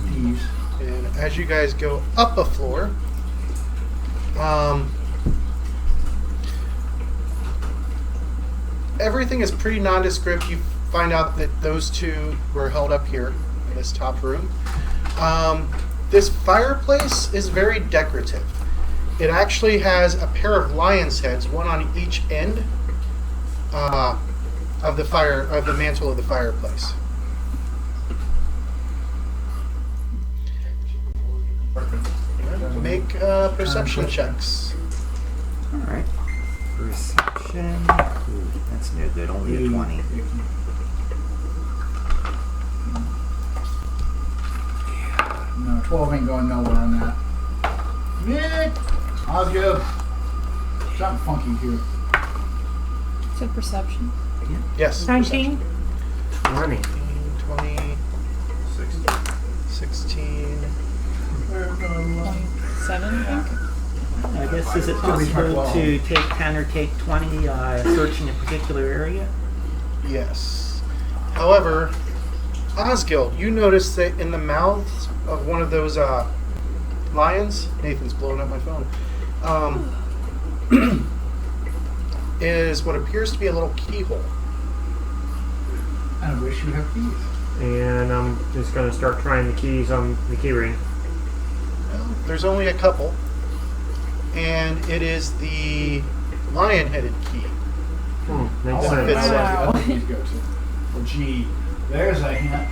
Thieves. And as you guys go up a floor, everything is pretty nondescript. You find out that those 2 were held up here in this top room. This fireplace is very decorative. It actually has a pair of lion's heads, one on each end of the mantle of the fireplace. Make perception checks. All right. Perception. Ooh, that's no good. Only a 20. No, 12 ain't going nowhere on that. Nick! Osgood! Something funky here. It's a perception. Yes. 19. 20. 20, 16. 27, I think. I guess, is it possible to take 20 searching a particular area? Yes. However, Osgild, you notice that in the mouths of one of those lions, Nathan's blowing up my phone, is what appears to be a little keyhole. I wish you had keys. And I'm just going to start trying the keys on the key ring. Well, there's only a couple, and it is the lion-headed key. Makes I wonder sense. where the other keys go to. Well, gee, there's a hint.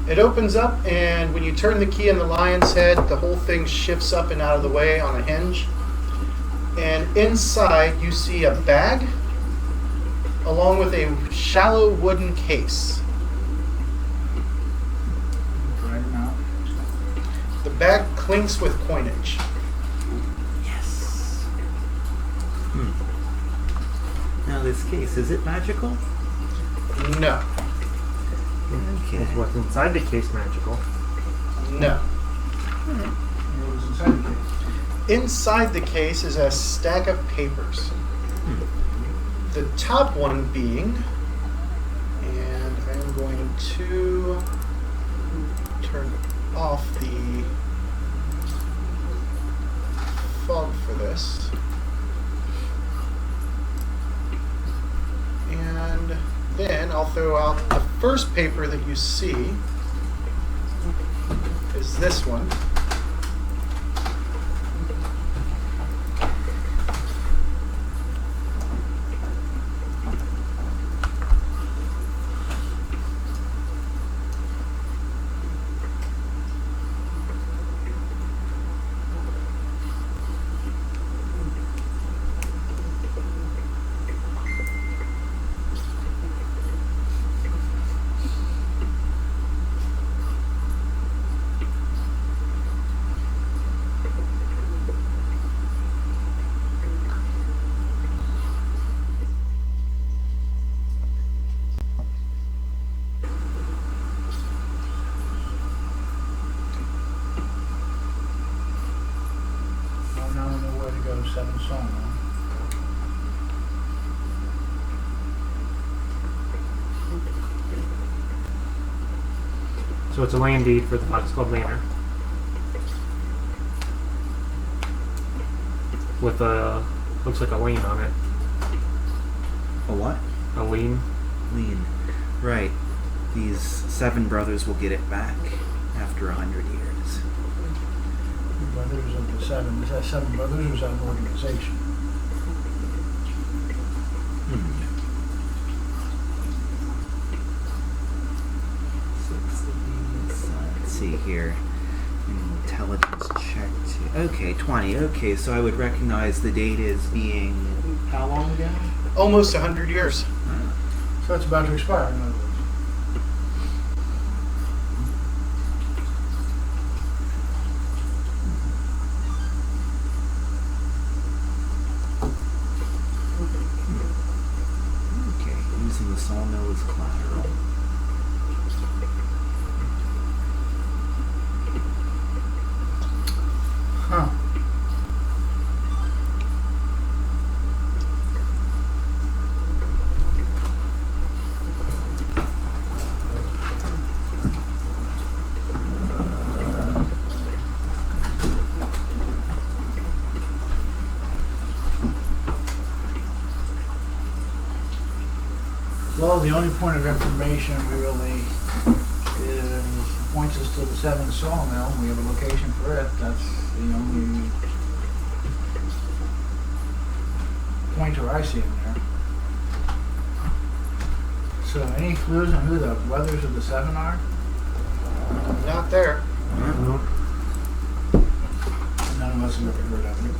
It opens up, and when you turn the key in the lion's head, the whole thing shifts up and out of the way on a hinge. And inside, you see a bag, along with a shallow wooden case. Drag him out. The bag clinks with coinage. Yes. Now this case, is it magical? No. Okay. Is what's inside the case magical? No. What was inside the case? Inside the case is a stack of papers. The top one being, and I'm going to turn off the fog for this. And then I'll throw out the first paper that you see is this one. I don't know where to go. 7 song. So it's a land deed for the Foxglove Manor. With a, looks like a lien on it. A what? A lien. Lean. Right. These 7 brothers will get it back after 100 years. Brothers of the 7. Is that 7 brothers or is that an organization? Let's see here. Intelligence check. Okay, 20. Okay, so I would recognize the date as being how long ago? Almost 100 years. So it's about to expire, in other words. Okay, using the sawmill as collateral. Huh. Well, the only point of information really is points us to the 7 Sawmill. We have a location for it. That's the only pointer I see in there. So, any clues on who the brothers of the 7 are? Not there. None of us have ever heard of it.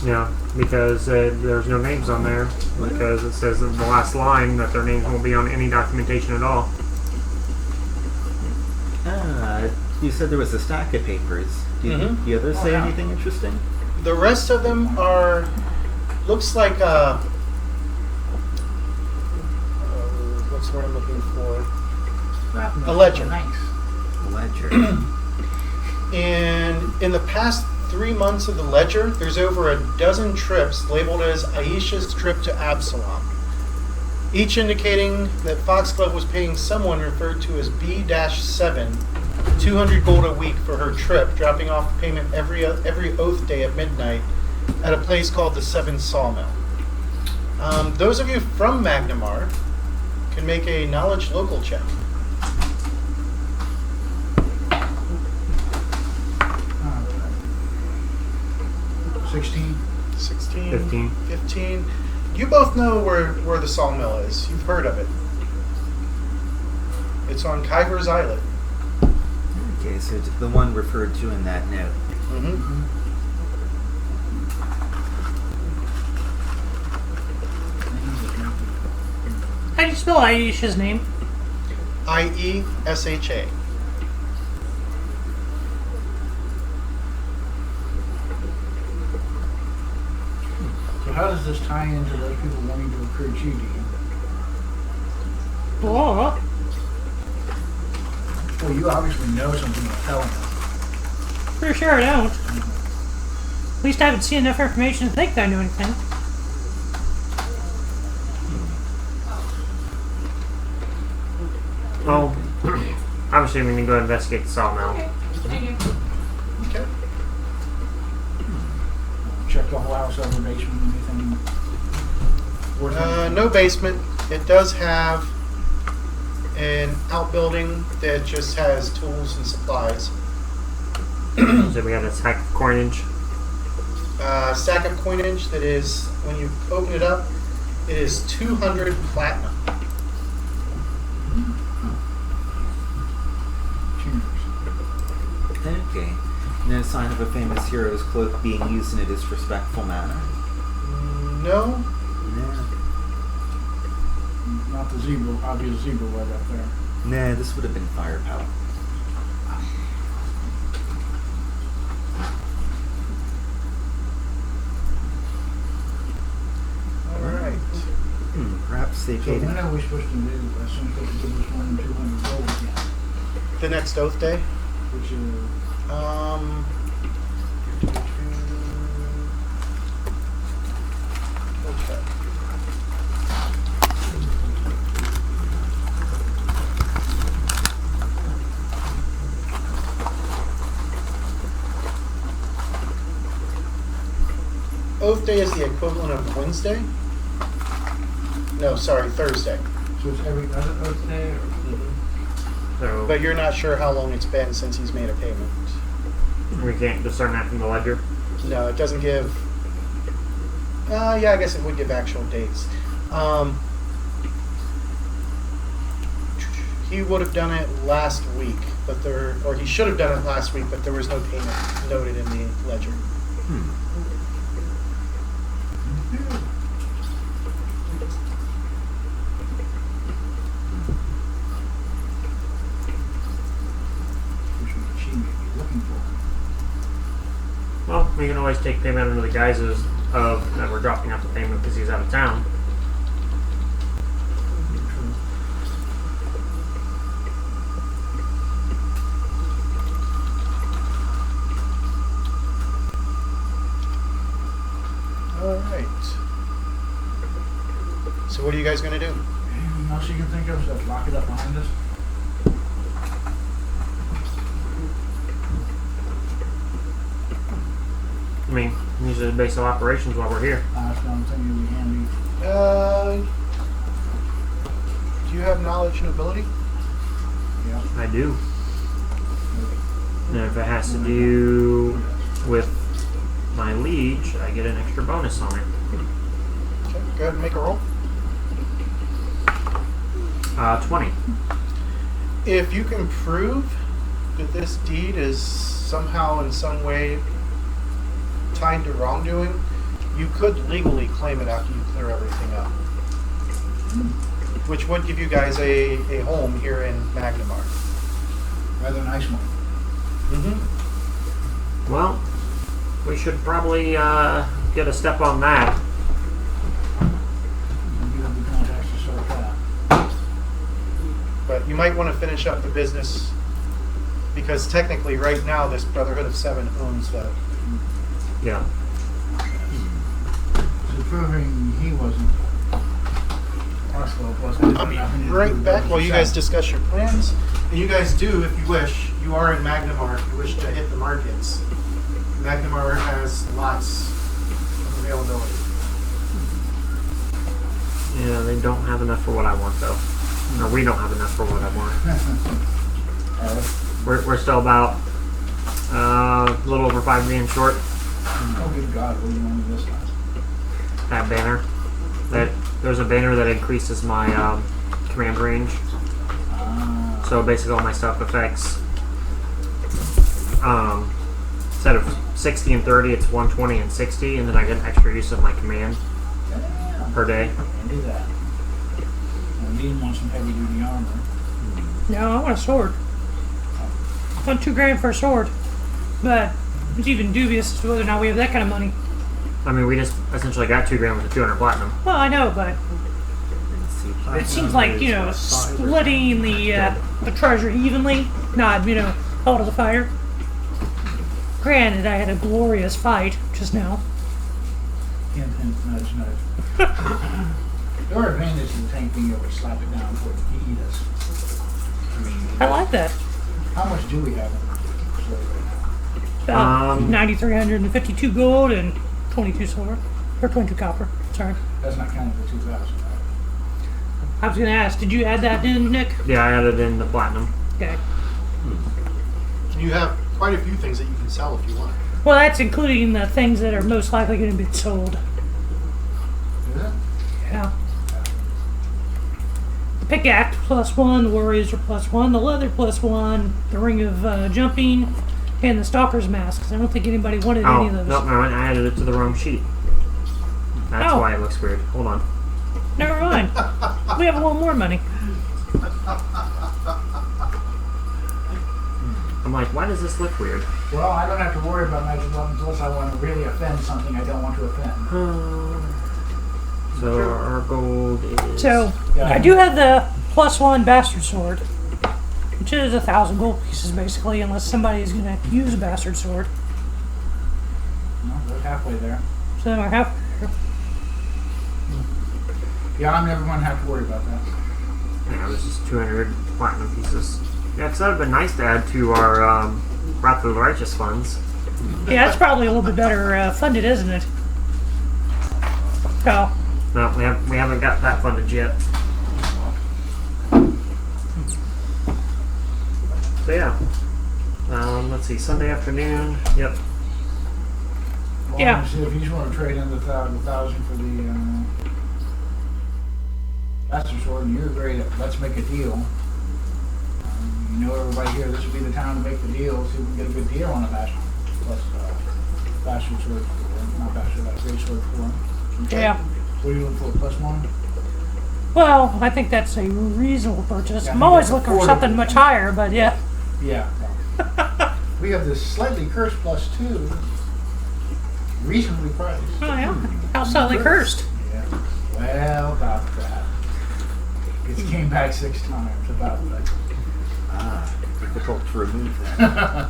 Yeah, because there's no names on there. Because it says in the last line that their names won't be on any documentation at all. You said there was a stack of papers. Did the others say anything interesting? The rest of them are, looks like what's the word I'm looking for? A ledger. Nice. Ledger. And in the past 3 months of the ledger, there's over a dozen trips labeled as Iesha's trip to Absalom, each indicating that Foxglove was paying someone referred to as B-7 200 gold a week for her trip, dropping off payment every oath day at midnight at a place called the 7 Sawmill. Those of you from Magnamar can make a knowledge local check. 16. 16, 15. 15. You both know where the sawmill is. You've heard of it. It's on Kyver's Islet. Okay, so it's the one referred to in that note. Mm-hmm. How do you spell Iesha's name? Iesha. So how does this tie into those people wanting to recruit you, do you? Oh, Well, you obviously know something about telling them. pretty sure I don't. At least I haven't seen enough information to think that I know anything. Well, I'm assuming to go investigate the sawmill. Okay. Check the whole house over, basement, anything. No basement. It does have an outbuilding that just has tools and supplies. So we got a sack of coinage. Stack of coinage that is, when you open it up, it is 200 platinum. Okay. No sign of a famous hero's cloak being used in a disrespectful manner. No. No. Not the zebra, obvious zebra right up there. Nah, this would have been firepower. Alright. Perhaps they So paid when are we supposed to do, as soon as we give us 1 and 200 gold again? The next oath day. Which is, Okay. Oath day is the equivalent of Wednesday? No, sorry, Thursday. so it's every other Earth Day, or? So But you're not sure how long it's been since he's made a payment. we can't discern that from the ledger. No, it doesn't give. Yeah, I guess it would give actual dates. He would have done it last week, but or he should have done it last week, but there was no payment noted in the ledger. Which she may be looking for. Well, we can always take payment under the guises of that we're dropping out the payment because he's out of town. All right. So what are you guys going to do? Anything else you can think of? Let's lock it up behind us. I mean, these are the base of operations while we're here. That's what I'm thinking would be handy. Do you have knowledge and ability? Yeah. I do. And if it has to do with my liege, I get an extra bonus on it. Okay, go ahead and make a roll. 20. If you can prove that this deed is somehow in some way tied to wrongdoing, you could legally claim it after you clear everything up. Which would give you guys a home here in Magnamar. Rather nice one. Mm-hmm. Well, we should probably get a step on that. You have the contacts to sort that. But you might want to finish up the business because technically right now this Brotherhood of Seven owns the... Yeah. So proving he wasn't. Foxglove wasn't. I'll be right back while you guys discuss your plans. And you guys do, if you wish, you are in Magnamar if you wish to hit the markets. Magnamar has lots of availability. Yeah, they don't have enough for what I want, though. No, we don't have enough for what I want. We're still about a little over 5 million short. Oh, good God, what do you want this time? That banner. There's a banner that increases my command range. So basically all my stuff affects, instead of 60 and 30, it's 120 and 60, and then I get an extra use of my command per day. Can't do that. I need want some heavy duty armor. No, I want a sword. I want $2,000 for a sword. But it's even dubious as to whether or not we have that kind of money. I mean, we just essentially got $2,000 with the 200 platinum. Well, I know, but Let's see, it seems like, splitting the treasure evenly, not, all to the fire. Granted, I had a glorious fight just now. Hint, hint, nudge, nudge. There are advantages to the tank being able to slap it down before he eat us. I mean, I like that. how much do we have in the slave right now? About 9,352 gold and 22 silver. Or 22 copper. Sorry. That's not counting the 2,000, right? I was going to ask, did you add that in, Nick? Yeah, I added in the platinum. Okay. You have quite a few things that you can sell if you want. Well, that's including the things that are most likely going to be sold. Is it? Yeah. The pickaxe +1, the warriors are +1, the leather +1, the ring of jumping, and the stalker's mask. 'Cause I don't think anybody wanted any of those. No, I added it to the wrong sheet. That's why it looks weird. Hold on. Never mind. We have a little more money. I'm like, why does this look weird? Well, I don't have to worry about magic weapons unless I want to really offend something I don't want to offend. So our gold is... So, I do have the +1 bastard sword, which is 1,000 gold pieces basically, unless somebody's going to use a bastard sword. No, we're halfway there. So I have. Yeah, I'm never going to have to worry about that. Yeah, this is 200 platinum pieces. Yeah, because that would have been nice to add to our Wrath of the Righteous funds. Yeah, that's probably a little bit better funded, isn't it? Oh. No, we haven't got that funded yet. So yeah. Let's see, Sunday afternoon. Yep. Well, Yeah. See if you just want to trade in the 1,000 for the bastard sword, and you're great at let's make a deal. You know everybody here, this would be the time to make the deal, see if we can get a good deal on a bastard sword, not bastard, that great sword for him. Okay. Yeah. What are you looking for, +1? Well, I think that's a reasonable purchase. Yeah, I I'm think always that's looking for something affordable. much higher, but yeah. Yeah. Well. We have this slightly cursed +2, reasonably priced. Oh, yeah. How slightly cursed. Yeah. Well, about that. It came back 6 times, about that. Difficult to remove that.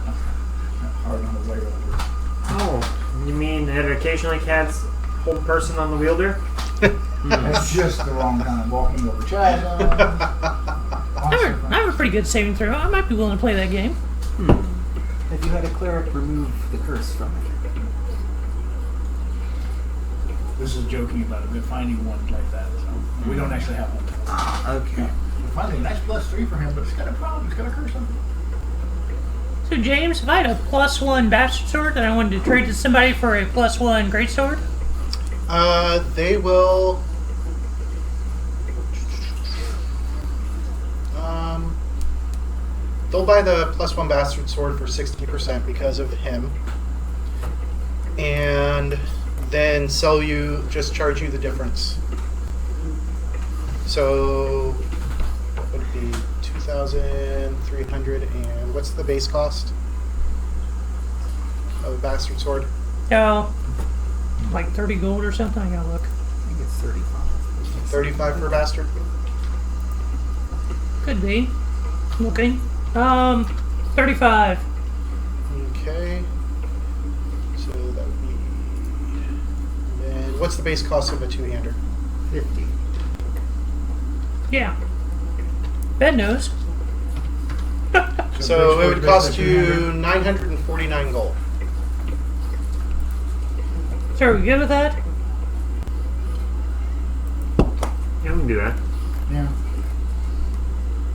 Hard on the way over. Oh, you mean it occasionally cats hold person on the wielder? That's just the wrong kind of walking over chasm. I have a pretty good saving throw. I might be willing to play that game. Have you had a cleric remove the curse from it? This is joking about it. We're finding ones like that. So we don't actually have one. Ah, okay. We're finding a nice +3 for him, but it's got a problem. It's got a curse on it. So James, if I had a +1 bastard sword that I wanted to trade to somebody for a +1 great sword, They will. They'll buy the +1 bastard sword for 60% because of him, and then just charge you the difference. So what would it be 2,300, and what's the base cost of a bastard sword? like 30 gold or something. I gotta look. I think it's 35. 35 for a bastard. Could be. Looking. 35. Okay. So that would be. And what's the base cost of a two-hander? 50. Yeah. Ben knows. So it would cost you 949 gold. So are we good with that? Yeah, we can do that. Yeah.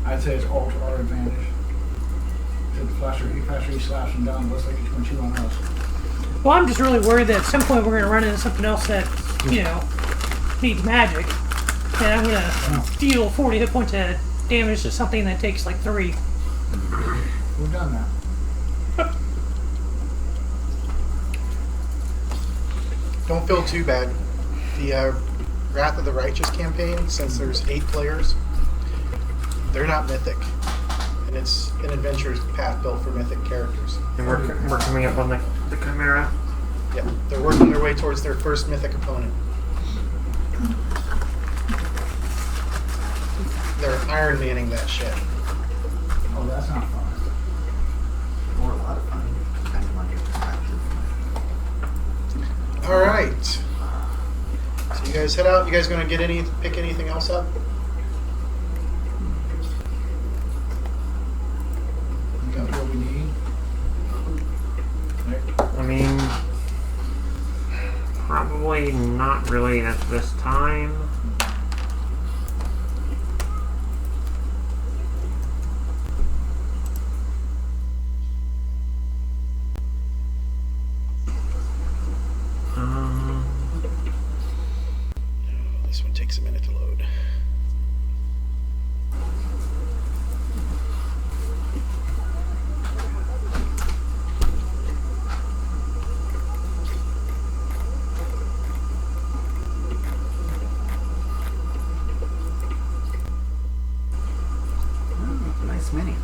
I'd say it's all to our advantage. The faster he slaps him down, looks like he's going to chew on us. Well, I'm just really worried that at some point we're going to run into something else that, needs magic. And I'm going to deal 40 hit points of damage to something that takes like 3. We've done that. Don't feel too bad. The Wrath of the Righteous campaign, since there's 8 players, they're not mythic. And it's an adventure path built for mythic characters. And we're coming up on the Chimera. Yep, they're working their way towards their first mythic opponent. They're Iron Manning that shit. Oh, that's not fun. Or a lot of fun. Depending on your perspective. Alright. So you guys head out. You guys gonna pick anything else up? You got what we need? Right. I mean, probably not really at this time. This one takes a minute to load. Oh, nice mini.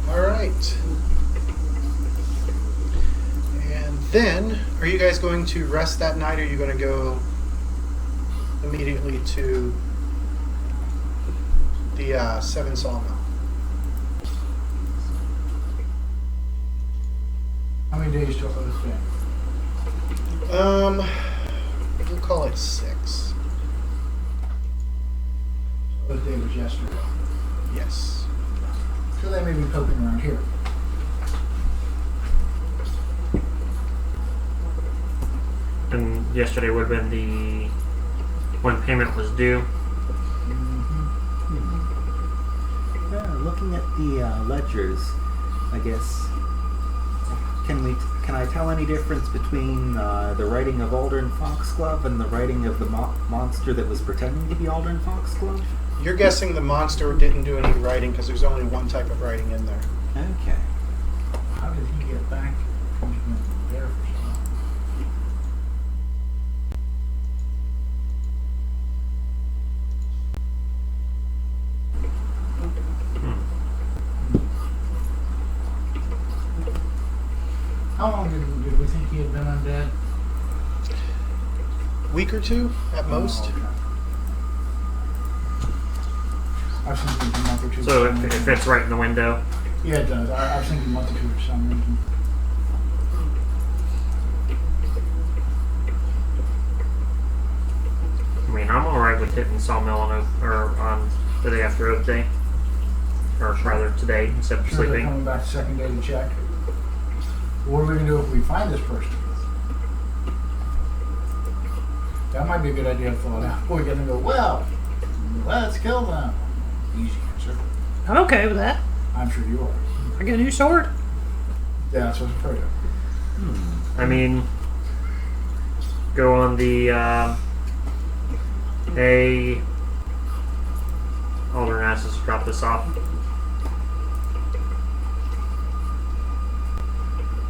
Alright. And then, are you guys going to rest that night, or are you going to go immediately to the 7 Sawmill? How many days till this thing? We'll call it 6. What day was yesterday? Yes. So they may be poking around here. And yesterday would have been when payment was due. Looking at the ledgers, I guess. Can I tell any difference between the writing of Aldern Foxglove and the writing of the monster that was pretending to be Aldern Foxglove? You're guessing the monster didn't do any writing because there's only one type of writing in there. Okay. How did he get back? He's been there for so long. How long did we think he had been undead? Week or 2 at most. Oh, okay. I was thinking a month or 2. So for some if reason. it's right in the window. Yeah, it does. I was thinking a month or 2 for some reason. I mean, I'm alright with hitting Sawmill on the day after Oath Day. Or rather today, instead of Sure, they're sleeping. coming back the second day to check. What are we gonna do if we find this person? That might be a good idea to throw it out. We're gonna go, well, let's kill them. Easy answer. I'm okay with that. I'm sure you are. I get a new sword. Yeah, that's what I'm afraid of. I mean, go on the, hey, Aldern asked us to drop this off.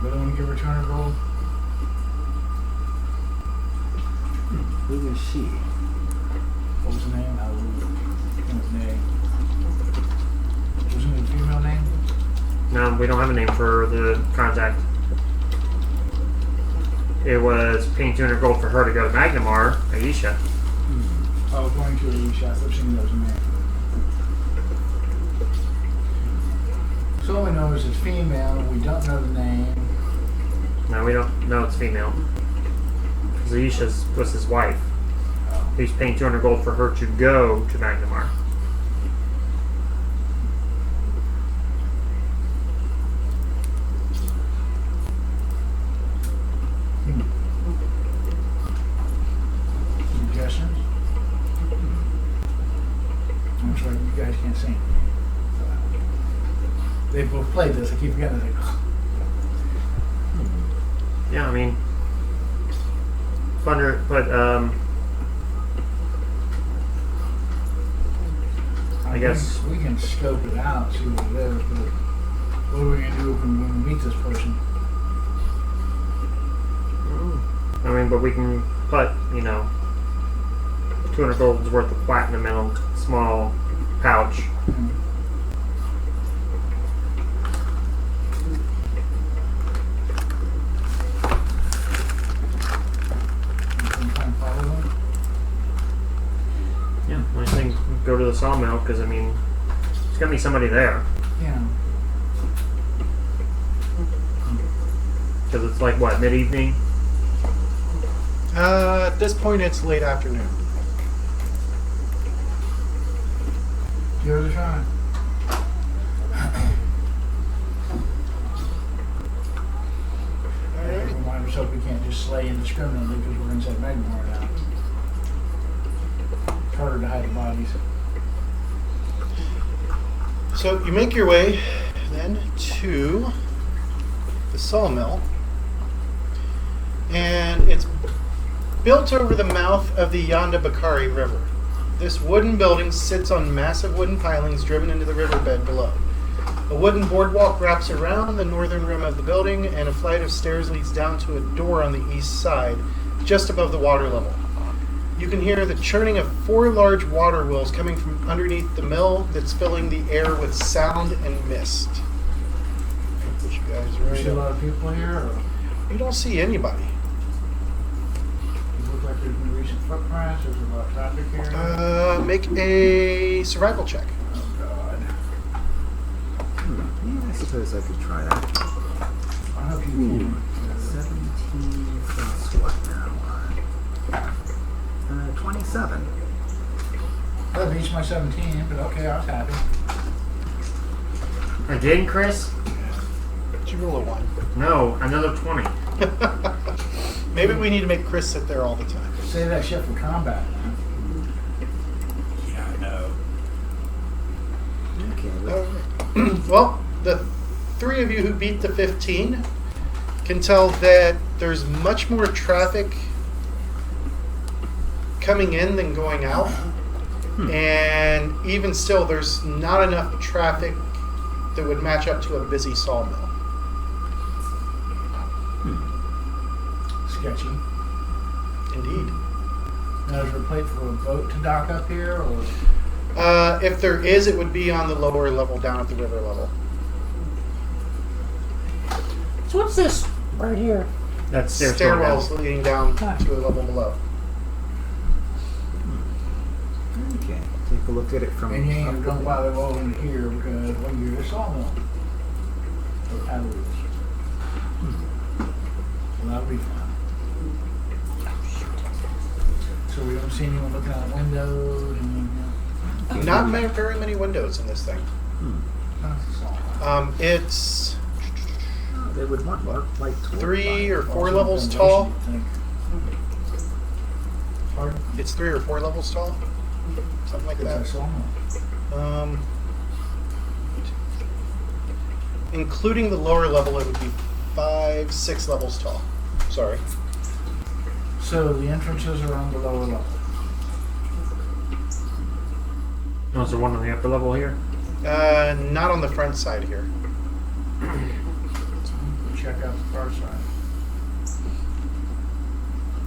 But I want to give her 200 gold. Who is she? What was the name? Wasn't it a female name? No, we don't have a name for the contact. It was paying 200 gold for her to go to Magnamar, Iesha. Oh, going to Iesha. I thought she knew that was a man. So all we know is it's female. We don't know the name. No, we don't know it's female. Because Iesha was his wife. Oh. He's paying 200 gold for her to go to Magnamar. Suggestions? I'm sorry, you guys can't sing. They both played this. I keep forgetting. Like, Yeah, I mean, but I guess we can scope it out, see what it is. But what are we gonna do when we meet this person? I mean, but we can put 200 gold's worth of platinum in a small pouch. Yeah, I think go to the sawmill because I mean, there's gonna be somebody there Yeah. because it's like what, mid-evening. At this point, it's late afternoon. Give it a try. Remind ourselves we can't just slay indiscriminately because we're inside Magnamar now. It's harder to hide the bodies. So you make your way then to the sawmill, and it's built over the mouth of the Yanda Bakari River. This wooden building sits on massive wooden pilings driven into the riverbed below. A wooden boardwalk wraps around the northern rim of the building, and a flight of stairs leads down to a door on the east side, just above the water level. You can hear the churning of 4 large water wheels coming from underneath the mill that's filling the air with sound and mist. Put you guys You right see a up. lot of people here, or You don't see anybody. it look like there's been recent footprints? There's a lot of traffic here. Make a survival check. Oh God! Yeah, I suppose I could try that. I hope you can. 17 plus what now? 27. That beats my 17, but okay, I was happy. Again, Chris? Did you roll a 1? No, another 20. Maybe we need to make Chris sit there all the time. Save that shit for combat, man. Yeah, I know. Okay. Well, the 3 of you who beat the 15 can tell that there's much more traffic coming in than going out. And even still, there's not enough traffic that would match up to a busy sawmill. Sketchy. Indeed. Now, is there a place for a boat to dock up here, or? If there is, it would be on the lower level, down at the river level. So what's this right here? That's stairs going down. Stairwells leading down to a level below. Okay. Take a look at it from And you up ain't the don't hill. bother rolling it here because when you're a sawmill. Or paddle wheels. So that'll be fun. So we don't see anyone looking out windows and Not very many windows in this thing. that's a sawmill. It's they would want more light to work 3 by. or 4 levels tall. Pardon? It's 3 or 4 levels tall. Something like that. Including the lower level, it would be 5, 6 levels tall. Sorry. So the entrances are on the lower level. Oh, is there one on the upper level here? Not on the front side here. Check out the far side.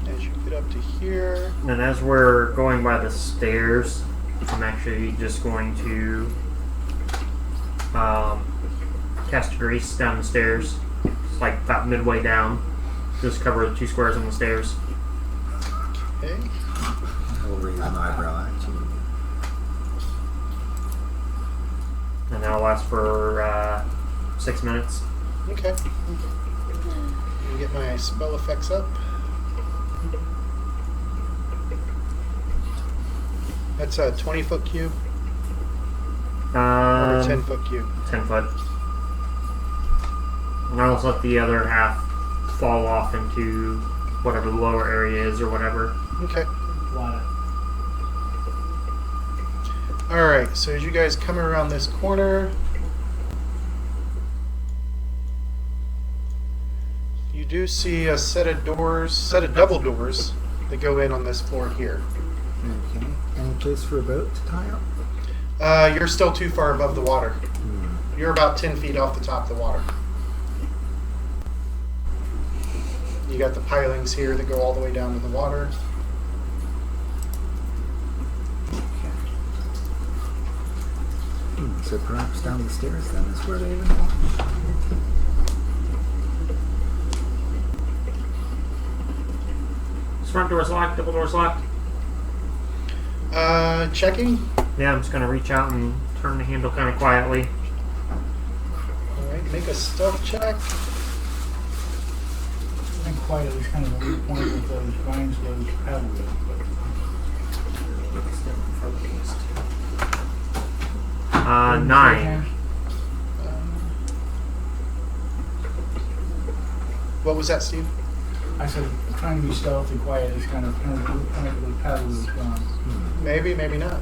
As you get up to here, And as we're going by the stairs, I'm actually just going to cast grease down the stairs. It's like about midway down. Just cover the 2 squares on the stairs. okay. I'll raise an eyebrow at you. And that'll last for 6 minutes. Okay. Let me get my spell effects up. That's a 20-foot cube or a 10-foot cube. 10 foot. And I'll just let the other half fall off into whatever the lower area is or whatever. Okay. Water. Alright, so as you guys come around this corner, you do see a set of double doors that go in on this floor here. Okay. Any place for a boat to tie up? You're still too far above the water. You're about 10 feet off the top of the water. You got the pilings here that go all the way down to the water. So perhaps down the stairs then is where they would walk. This front door's locked, double door's locked. Checking. Yeah, I'm just going to reach out and turn the handle kind of quietly. Alright, make a stealth check. I think quiet is kind of a weak point with those vines, those paddle wheels, but 9. What was that, Steve? I said trying to be stealthy, quiet is kind of a weak point with those paddle wheels gone. Maybe, maybe not.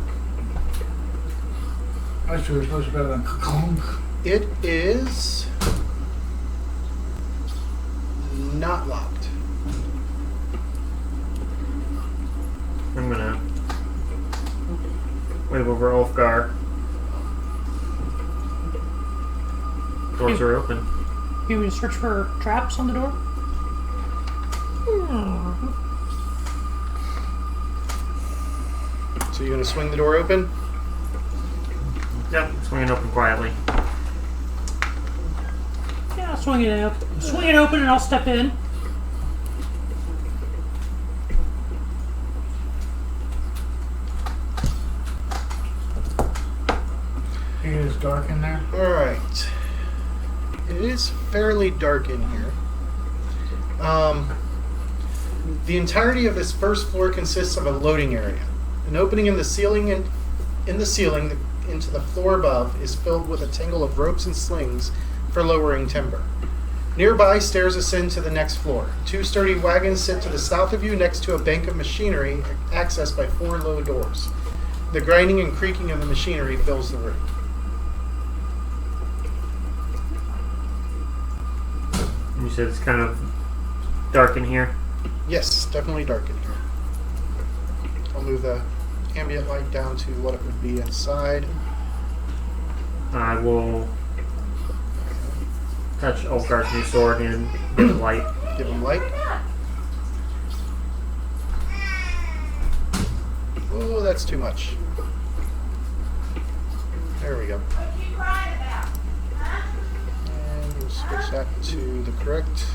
I sure it's supposed to be better than conk. It is not locked. I'm going to wave over Ulfgar. Doors are open. You would search for traps on the door? So you're going to swing the door open? Yep, swing it open quietly. Yeah, I'll swing it out. Swing it open and I'll step in. It is dark in there. Alright. It is fairly dark in here. The entirety of this first floor consists of a loading area. An opening in the ceiling into the floor above is filled with a tangle of ropes and slings for lowering timber. Nearby, stairs ascend to the next floor. 2 sturdy wagons sit to the south of you next to a bank of machinery accessed by 4 low doors. The grinding and creaking of the machinery fills the room. You said it's kind of dark in here. Yes, definitely dark in here. I'll move the ambient light down to what it would be inside. I will touch Ulfgar's new sword and give it light. Give him light. Oh, that's too much. There we go. And we'll switch that to the correct.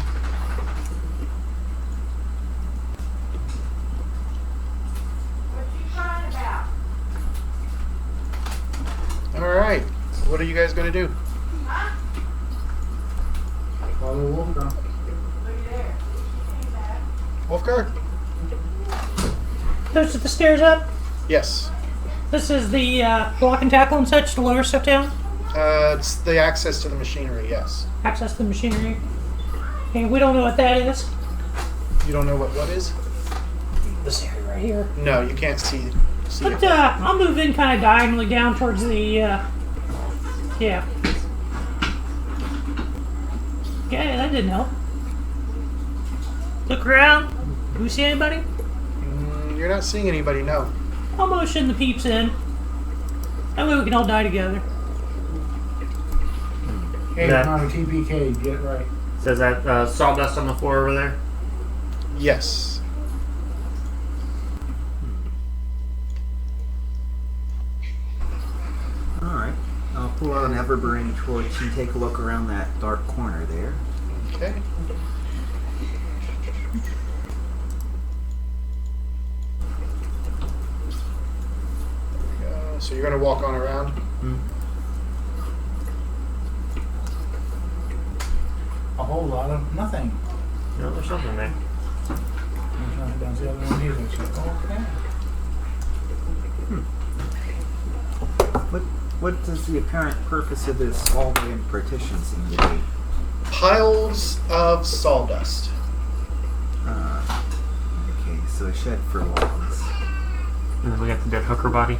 Alright, what are you guys going to do? Follow Wolfgang. Wolfgar? Those are the stairs up. Yes. This is the block and tackle and such to lower stuff down. It's the access to the machinery, yes. Access the machinery. And we don't know what that is. You don't know what is? This area right here. No, you can't see But it. I'll move in kind of diagonally down towards the, yeah. Okay, that didn't help. Look around. Do we see anybody? You're not seeing anybody, no. I'll motion the peeps in. That way we can all die together. Hey, Yeah. it's not a TPK. Get it right. Says that sawdust on the floor over there. Yes. Alright. I'll pull out an ever-burning torch and take a look around that dark corner there. Okay. There we go. So you're going to walk on around? A whole lot of nothing. No, there's something there. There's nothing down the other one either. So, okay. What does the apparent purpose of this hallway and partition seem to be? Piles of sawdust. Okay, so a shed for logs. And then we got the dead hooker body.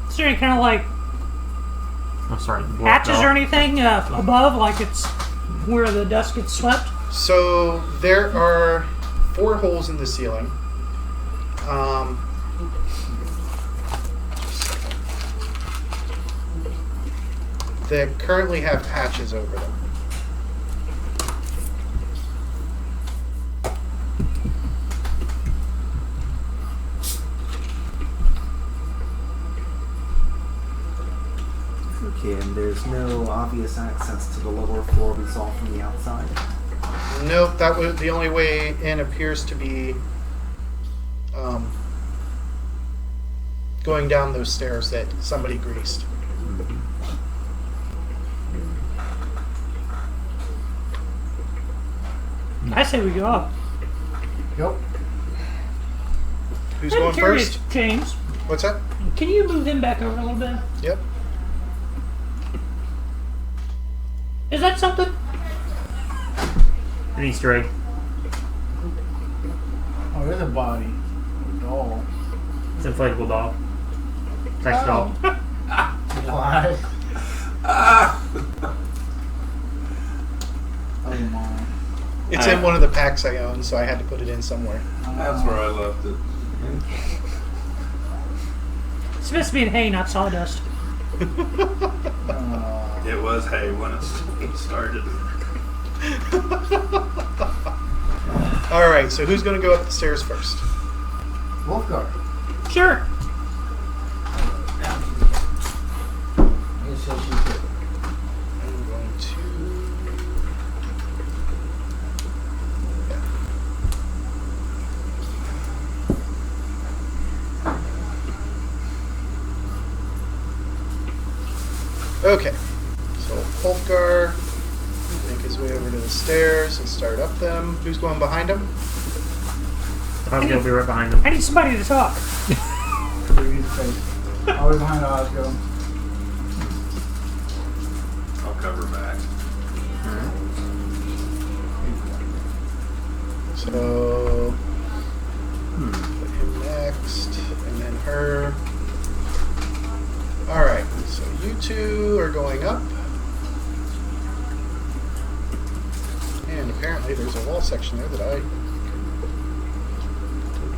Is there any kind of like Oh, sorry. hatches or anything above, like it's where the dust gets swept? So there are 4 holes in the ceiling. That currently have patches over them. Okay, and there's no obvious access to the lower floor we saw from the outside? Nope, that was the only way in appears to be going down those stairs that somebody greased. I say we go up. Yep. Who's I'm going curious, first? James. What's that? Can you move him back over a little bit? Yep. Is that something? An Easter egg. Oh, there's a body. A doll. It's an inflatable doll. Sex doll. What? Oh my. It's in one of the packs I own, so I had to put it in somewhere. That's where I left it. It's supposed to be in hay, not sawdust. It was hay when it started. Alright, so who's going to go up the stairs first? Wolfgar. Sure. It says you could. I'm going to... Okay, so Wolfgar make his way over to the stairs and start up them. Who's going behind him? Osgo will be right behind him. I need somebody to talk. Give you the face. Always behind Osgo. I'll cover back. So put him next, and then her. Alright, so you two are going up. And apparently there's a wall section there that I did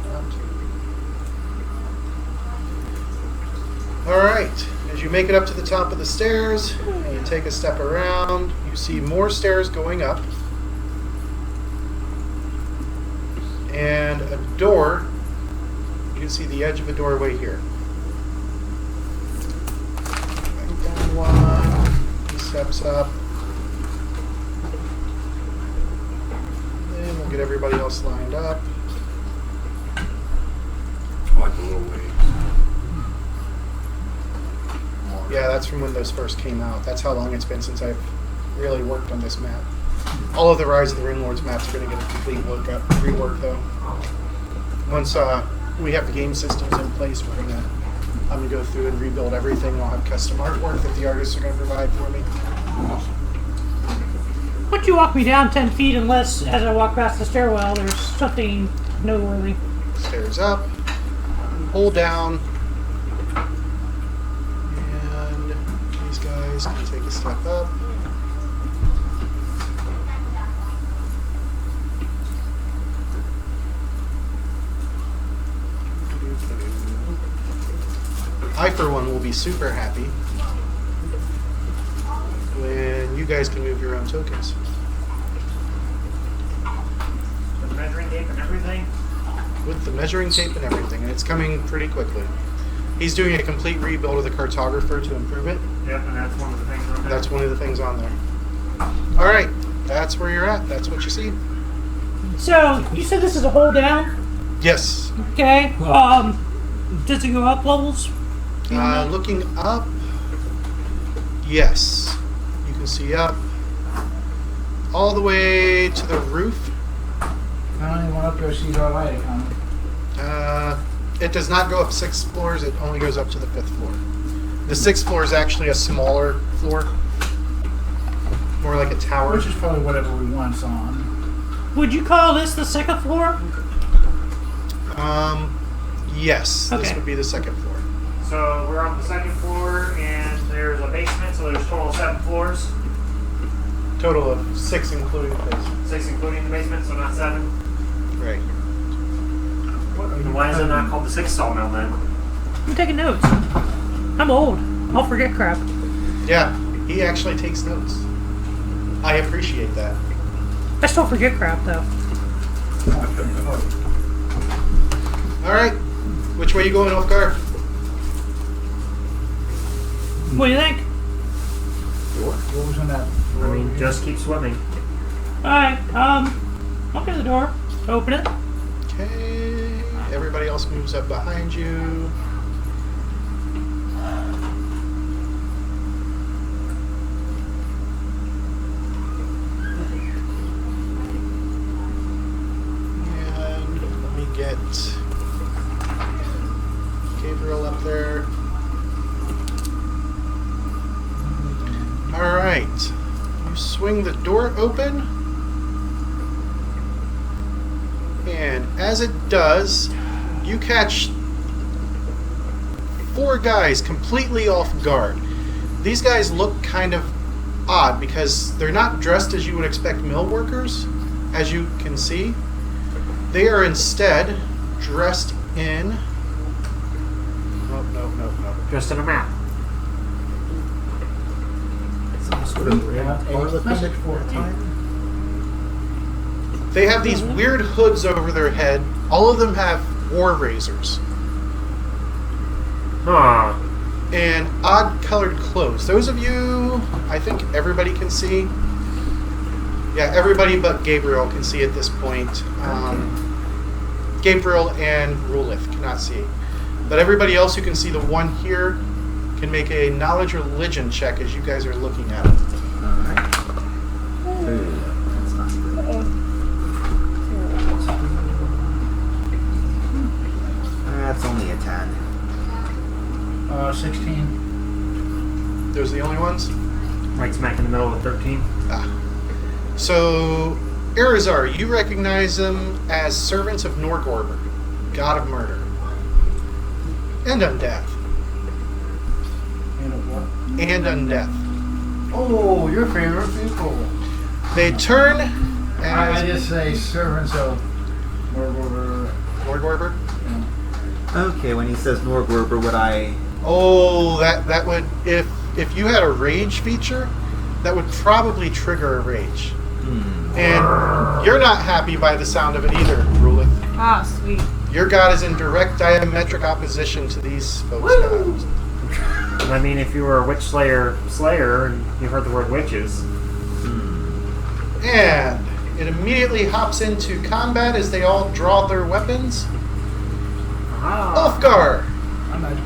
not. Alright, as you make it up to the top of the stairs, and you take a step around, you see more stairs going up. And a door. You can see the edge of a doorway here. Back down one. He steps up. Then we'll get everybody else lined up. Like a little waves. Yeah, that's from when those first came out. That's how long it's been since I've really worked on this map. All of the Rise of the Runelords maps are going to get a complete rework though. Once we have the game systems in place, I'm going to go through and rebuild everything. I'll have custom artwork that the artists are going to provide for me. Once you walk me down 10 feet, unless as I walk past the stairwell, there's something noteworthy. Stairs up, hold down, and these guys can take a step up. I, for one, will be super happy when you guys can move your own tokens. With measuring tape and everything. With the measuring tape and everything, and it's coming pretty quickly. He's doing a complete rebuild of the cartographer to improve it. Yep, and that's one of the things on there. That's one of the things on there. All right, that's where you're at. That's what you see. So, you said this is a hold down? Yes. Okay. Does it go up levels? Looking up, yes. You can see up all the way to the roof. I only went up there to see the light coming. It does not go up 6 floors. It only goes up to the 5th floor. The 6th floor is actually a smaller floor, more like a tower. Which is probably whatever we want on. Would you call this the 2nd floor? Yes. This Okay. would be the 2nd floor. So we're on the 2nd floor, and there's a basement, so there's total of 7 floors. Total of 6, including the basement. 6 including the basement, so not 7. Right. Then why is it not called the 6th sawmill then? I'm taking notes. I'm old. I'll forget crap. Yeah, he actually takes notes. I appreciate that. I still forget crap, though. All right, which way you going, Ulfgar? What do you think? What was in that? I mean, just keep swimming. Alright, open the door. Open it. Okay. Everybody else moves up behind you. And let me get Gabriel up there. All right. You swing the door open. And as it does, you catch 4 guys completely off guard. These guys look kind of odd because they're not dressed as you would expect mill workers, as you can see. They are instead dressed in... Nope. Just in a map. Some sort of Message 14. They have these weird hoods over their head. All of them have war razors Huh. and odd colored clothes. Those of you, I think everybody can see. Yeah, everybody but Gabriel can see at this point. Gabriel and Rulith cannot see. But everybody else who can see, the one here can make a knowledge or religion check as you guys are looking at it. Alright. That's not good. That's only a 10. 16. Those are the only ones? Right smack in the middle of 13. So, Arizar, you recognize them as servants of Norgorber, god of murder. And undeath. And of what? And undeath. Oh, your favorite people. They turn I as... just say servants of Norgorber? Okay, when he says Norgorber, would I... Oh, that would... If you had a rage feature, that would probably trigger a rage. And you're not happy by the sound of it either, Rulith. Ah, sweet. Your god is in direct diametric opposition to these folks' gods. I mean, if you were a witch slayer and you heard the word witches. And it immediately hops into combat as they all draw their weapons. Ulfgar,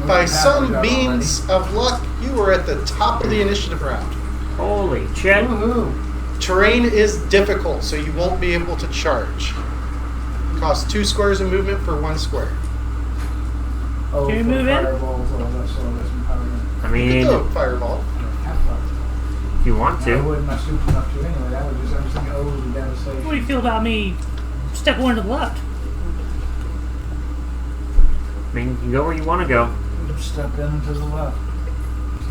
by some means of luck, you are at the top of the initiative round. Holy shit. Terrain is difficult, so you won't be able to charge. Costs 2 squares of movement for 1 square. Can you move in? I mean, Oh, fireball. If you want I to. wouldn't. My stupid enough to anyway. That would just everything over the devastation. What do you feel about me step one to the left? I mean, you can go where you want to go. Step in to the left.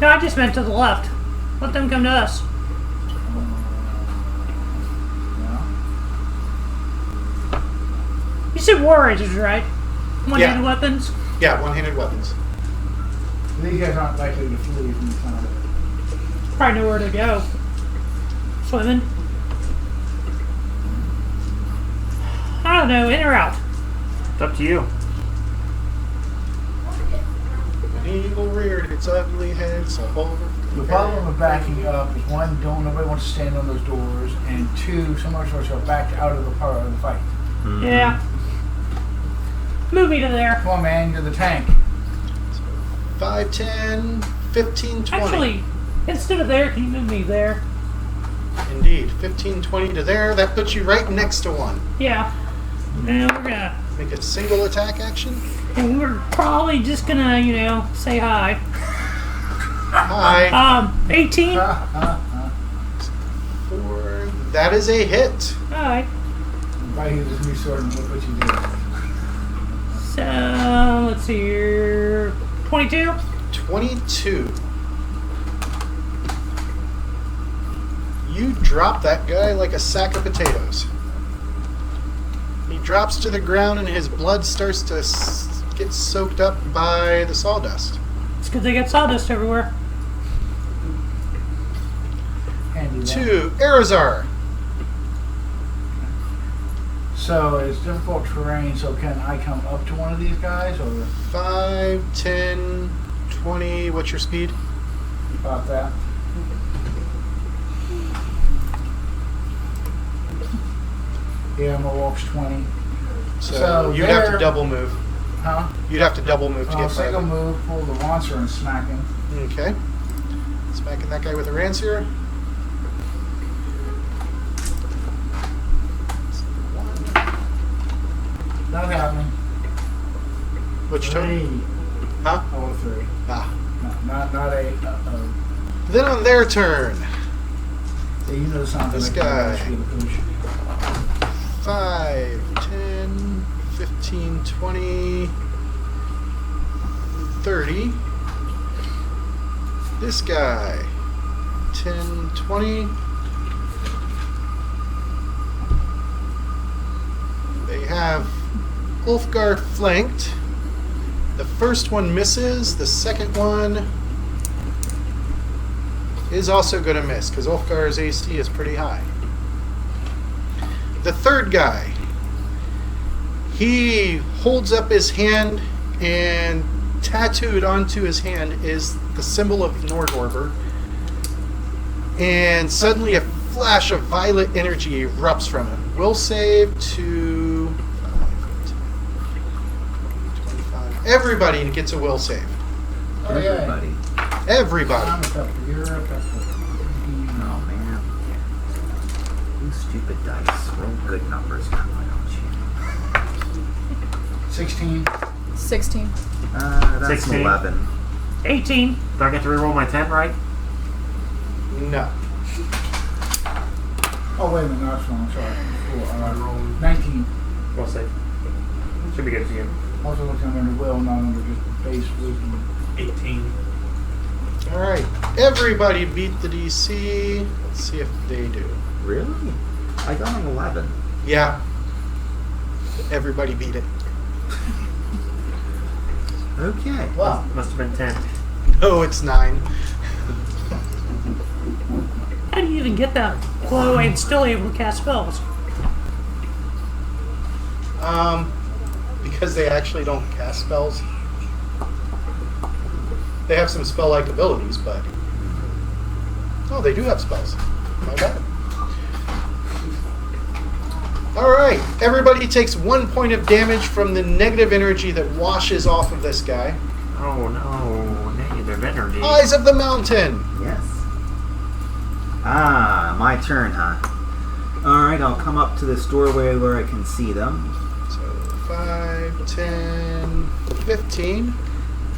No, I just meant to the left. Let them come to us. Yeah. You said war rangers, right? One-handed Yeah. weapons? Yeah, one-handed weapons. These guys aren't likely to flee from the town. Probably know where to go. Swimming? I don't know, in or out? It's up to you. An eagle reared its ugly head, so over. The problem with backing up is one, nobody wants to stand on those doors, and two, some of us are backed out of the part of the fight. Yeah. Move me to there. Come on, man, you're the tank. 5, 10, 15, 20. Actually, instead of there, can you move me there? Indeed. 15, 20 to there. That puts you right next to one. Yeah. And we're gonna. Make a single attack action. And we're probably just gonna, say hi. Hi. 18. 4. That is a hit. Alright. Buy you this new sword and look what you did. So, let's see here. 22? 22. You drop that guy like a sack of potatoes. He drops to the ground and his blood starts to get soaked up by the sawdust. It's because they got sawdust everywhere. Handy that. 2. Arizar. So it's difficult terrain, so can I come up to one of these guys, or 5, 10, 20. What's your speed? about that? Yeah, my walk's 20. So you'd have to double move. Huh? You'd have to double move to I'll get single farther. move, pull the launcher and smack him. Okay. Smacking that guy with a rancier. Not happening. Which total? 3. Huh? Oh, 3. Ah. No, not 8. Then on their turn, Yeah, you know the sound This of guy. the pooch. 5, 10, 15, 20, 30. This guy, 10, 20. They have Ulfgar flanked. The first one misses. The second one is also going to miss because Ulfgar's AC is pretty high. The third guy, he holds up his hand, and tattooed onto his hand is the symbol of Nordorber. And suddenly a flash of violet energy erupts from him. Will save to 25. Everybody gets a will save. Oh, yeah. Everybody. Everybody. I'm a pepper. You're a pepper. Oh man. You stupid dice. Roll good numbers now, why don't you? 16. 16. That's 16. an 11. 18. Do I get to reroll my 10, right? No. Oh, wait a minute. No, that's wrong. Sorry. 4. 19. We'll see. Should be good for you. Also looking under will, not under just base wisdom. 18. Alright. Everybody beat the DC. Let's see if they do. Really? I got an 11. Yeah. Everybody beat it. Okay. Wow. Must have been 10. No, it's 9. How do you even get that glow and still able to cast spells? Because they actually don't cast spells. They have some spell-like abilities, but... Oh, they do have spells. My bad. Alright, everybody takes 1 point of damage from the negative energy that washes off of this guy. Oh no, negative energy. Eyes of the Mountain! Yes. Ah, my turn, huh? Alright, I'll come up to this doorway where I can see them. So 5, 10, 15.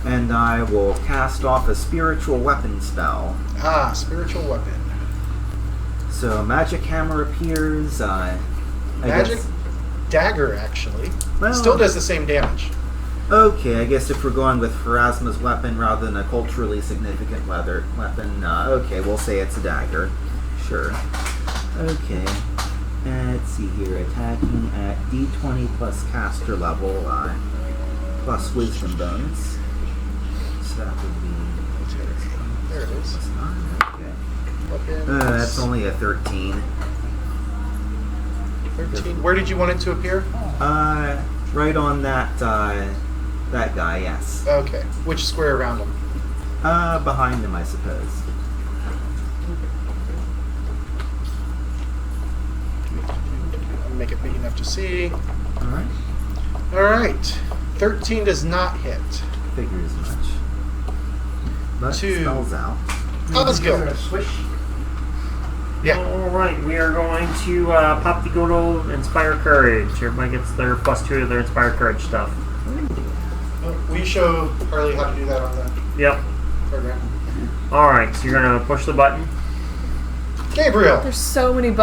And I will cast off a spiritual weapon spell. Ah, spiritual weapon. So magic hammer appears. I Magic guess- dagger, actually. Well- Still does the same damage. Okay, I guess if we're going with Pharasma's weapon rather than a culturally significant weapon, okay, we'll say it's a dagger. Sure. Okay. Let's see here. Attacking at D20 plus caster level, plus wisdom bonus. So that would be. There it is. Plus 9. Okay. Weapon That's only a 13. 13. Where did you want it to appear? Right on that guy, yes. Okay. Which square around him? Behind him, I suppose. I'll make it big enough to see. Alright. Alright. 13 does not hit. Figure as much. But Two. spells out. Let's Give it go. a swish. Yeah. Alright, we are going to pop the good old Inspire Courage. Everybody gets their +2 to their Inspire Courage stuff. Will you show Harley how to do that on the Yep. program? Alright, so you're going to push the button. Gabriel. There's so many buttons.